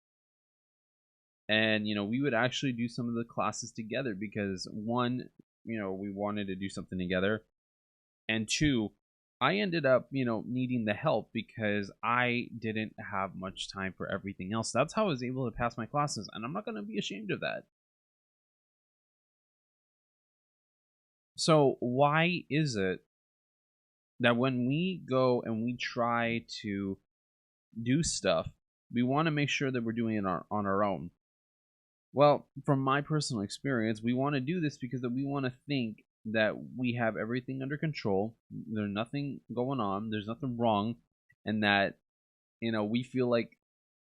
And, you know, we would actually do some of the classes together because 1, you know, we wanted to do something together. And 2, I ended up, you know, needing the help because I didn't have much time for everything else. That's how I was able to pass my classes. And I'm not going to be ashamed of that. So why is it that when we go and we try to do stuff, we want to make sure that we're doing it on our own? Well, from my personal experience, we want to do this because that we want to think that we have everything under control. There's nothing going on. There's nothing wrong. And that, you know, we feel like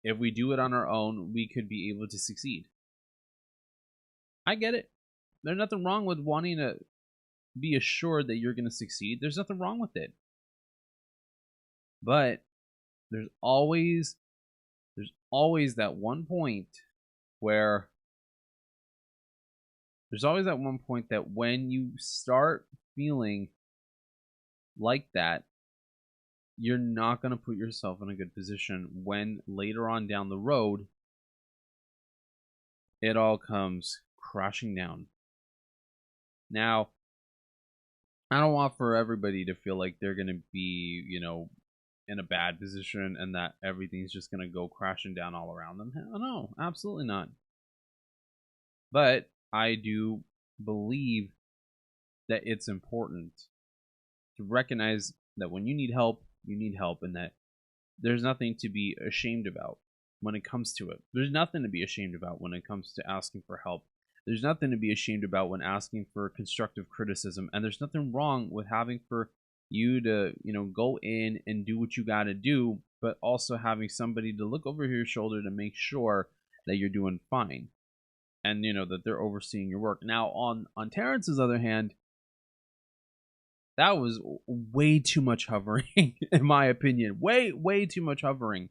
if we do it on our own, we could be able to succeed. I get it. There's nothing wrong with wanting to be assured that you're going to succeed. There's nothing wrong with it. But there's always that one point where that when you start feeling like that, you're not going to put yourself in a good position when later on down the road it all comes crashing down. Now, I don't want for everybody to feel like they're going to be, you know, in a bad position and that everything's just going to go crashing down all around them. No, absolutely not. But I do believe that it's important to recognize that when you need help, and that there's nothing to be ashamed about when it comes to it. There's nothing to be ashamed about when it comes to asking for help. There's nothing to be ashamed about when asking for constructive criticism, and there's nothing wrong with having for you to, you know, go in and do what you got to do, but also having somebody to look over your shoulder to make sure that you're doing fine, and you know that they're overseeing your work. Now, on Terrence's other hand, that was way too much hovering, in my opinion. Way too much hovering.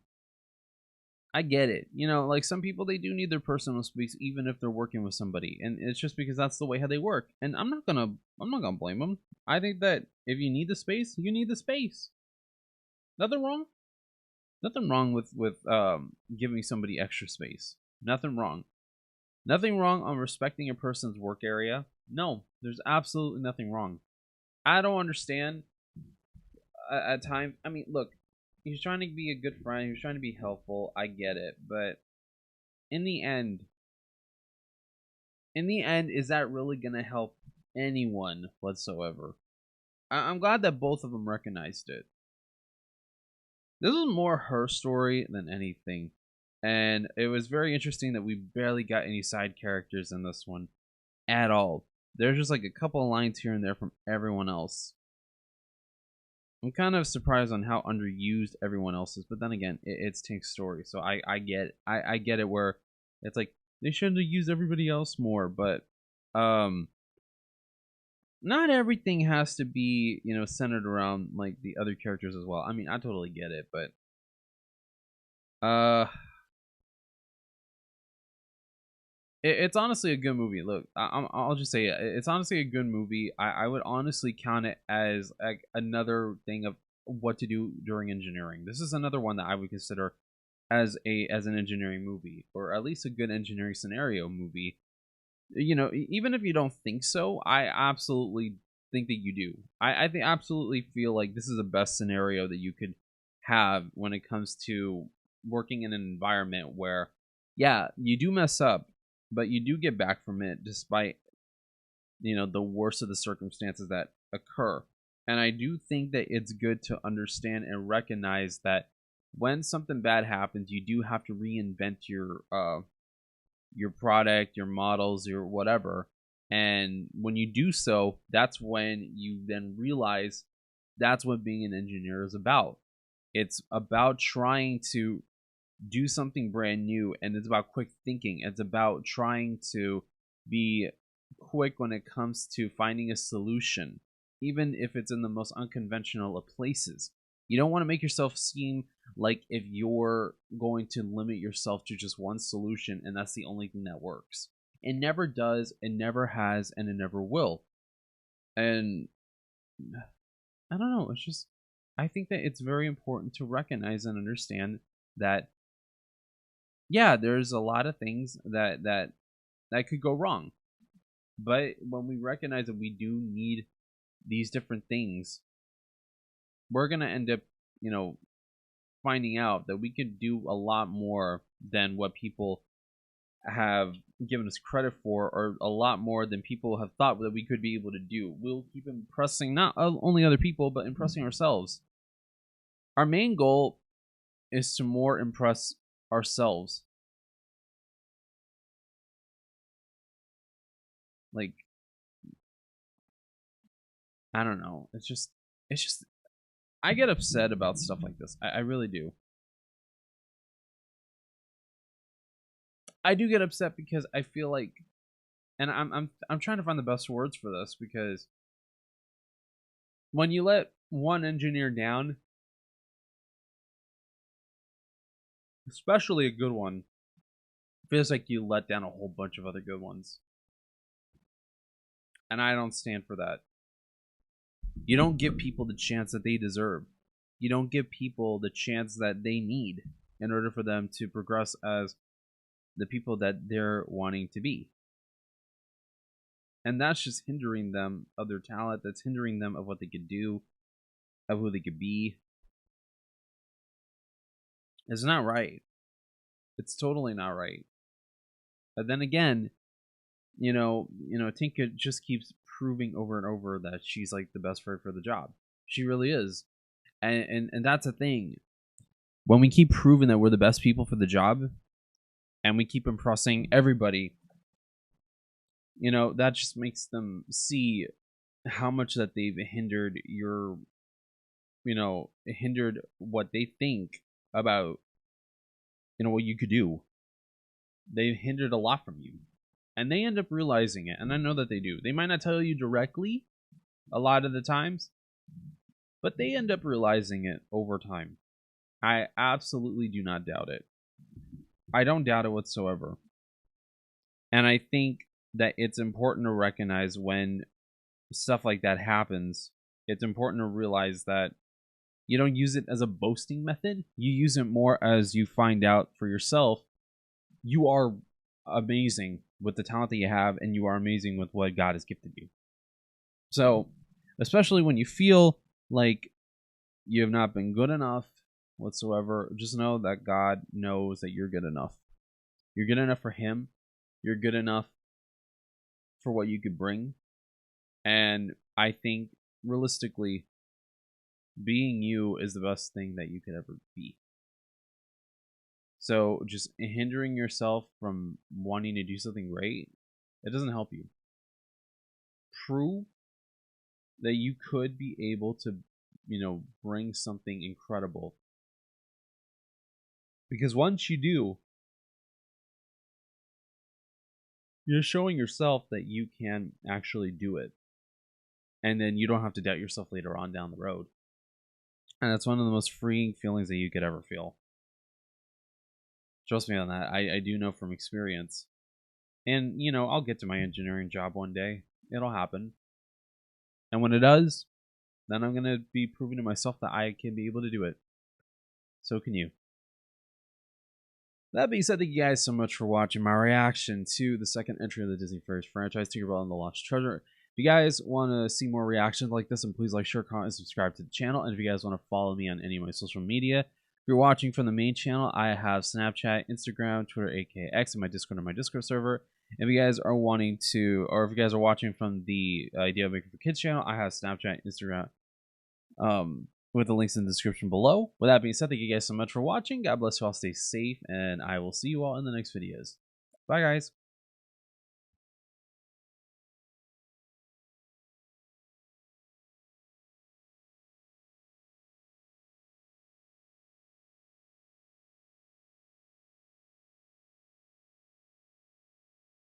I get it. You know, like some people, they do need their personal space even if they're working with somebody, and it's just because that's the way how they work. And I'm not gonna blame them. I think that if you need the space, you need the space. Nothing wrong. Nothing wrong with giving somebody extra space. Nothing wrong. Nothing wrong on respecting a person's work area. No, there's absolutely nothing wrong. I don't understand at times. I mean, look. He's trying to be a good friend. He's trying to be helpful. I get it. But in the end, is that really going to help anyone whatsoever? I'm glad that both of them recognized it. This was more her story than anything. And it was very interesting that we barely got any side characters in this one at all. There's just like a couple of lines here and there from everyone else. I'm kind of surprised on how underused everyone else is, but then again, it's Tink's story, so I get it where it's like they should have used everybody else more, but not everything has to be, you know, centered around like the other characters as well. I mean, I totally get it, but it's honestly a good movie. Look, I'll just say it. It's honestly a good movie. I would honestly count it as like another thing of what to do during engineering. This is another one that I would consider as an engineering movie, or at least a good engineering scenario movie. You know, even if you don't think so, I absolutely think that you do. I think absolutely feel like this is the best scenario that you could have when it comes to working in an environment where, yeah, you do mess up, but you do get back from it despite, you know, the worst of the circumstances that occur. And I do think that it's good to understand and recognize that when something bad happens, you do have to reinvent your product, your models, your whatever. And when you do so, that's when you then realize that's what being an engineer is about. It's about trying to do something brand new, and it's about quick thinking. It's about trying to be quick when it comes to finding a solution, even if it's in the most unconventional of places. You don't want to make yourself seem like if you're going to limit yourself to just one solution and that's the only thing that works. It never does, it never has, and it never will. And I don't know, it's just, I think that it's very important to recognize and understand that, yeah, there's a lot of things that could go wrong. But when we recognize that we do need these different things, we're going to end up, you know, finding out that we could do a lot more than what people have given us credit for, or a lot more than people have thought that we could be able to do. We'll keep impressing not only other people, but impressing ourselves. Our main goal is to more impress ourselves. Like, I don't know. It's just, I get upset about stuff like this. I really do. I do get upset because I feel like, and I'm trying to find the best words for this, because when you let one engineer down, especially a good one, it feels like you let down a whole bunch of other good ones. And I don't stand for that. You don't give people the chance that they deserve. You don't give people the chance that they need in order for them to progress as the people that they're wanting to be. And that's just hindering them of their talent. That's hindering them of what they could do, of who they could be. It's not right. It's totally not right. But then again, you know, Tinka just keeps proving over and over that she's like the best for the job. She really is. And that's the thing. When we keep proving that we're the best people for the job, and we keep impressing everybody, you know, that just makes them see how much that they've hindered your, you know, hindered what they think about, you know, what you could do. They've hindered a lot from you. And they end up realizing it, and I know that they do. They might not tell you directly a lot of the times, but they end up realizing it over time. I absolutely do not doubt it. I don't doubt it whatsoever. And I think that it's important to recognize when stuff like that happens. It's important to realize that you don't use it as a boasting method. You use it more as you find out for yourself you are amazing with the talent that you have, and you are amazing with what God has gifted you. So, especially when you feel like you have not been good enough whatsoever, just know that God knows that you're good enough. You're good enough for Him. You're good enough for what you could bring. And I think, realistically, being you is the best thing that you could ever be. So just hindering yourself from wanting to do something great, it doesn't help you. Prove that you could be able to, you know, bring something incredible. Because once you do, you're showing yourself that you can actually do it. And then you don't have to doubt yourself later on down the road. And that's one of the most freeing feelings that you could ever feel. Trust me on that. I do know from experience. And, you know, I'll get to my engineering job one day. It'll happen. And when it does, then I'm going to be proving to myself that I can be able to do it. So can you. That being said, thank you guys so much for watching my reaction to the second entry of the Disney Fairies franchise, Tinkerbell and the Lost Treasure. If you guys want to see more reactions like this, then please like, share, comment, and subscribe to the channel. And if you guys want to follow me on any of my social media, if you're watching from the main channel, I have Snapchat, Instagram, Twitter, aka X, and my Discord and my Discord server. If you guys are wanting to, or if you guys are watching from the Idea Maker for Kids channel, I have Snapchat, Instagram, with the links in the description below. With that being said, thank you guys so much for watching. God bless you all, stay safe, and I will see you all in the next videos. Bye, guys.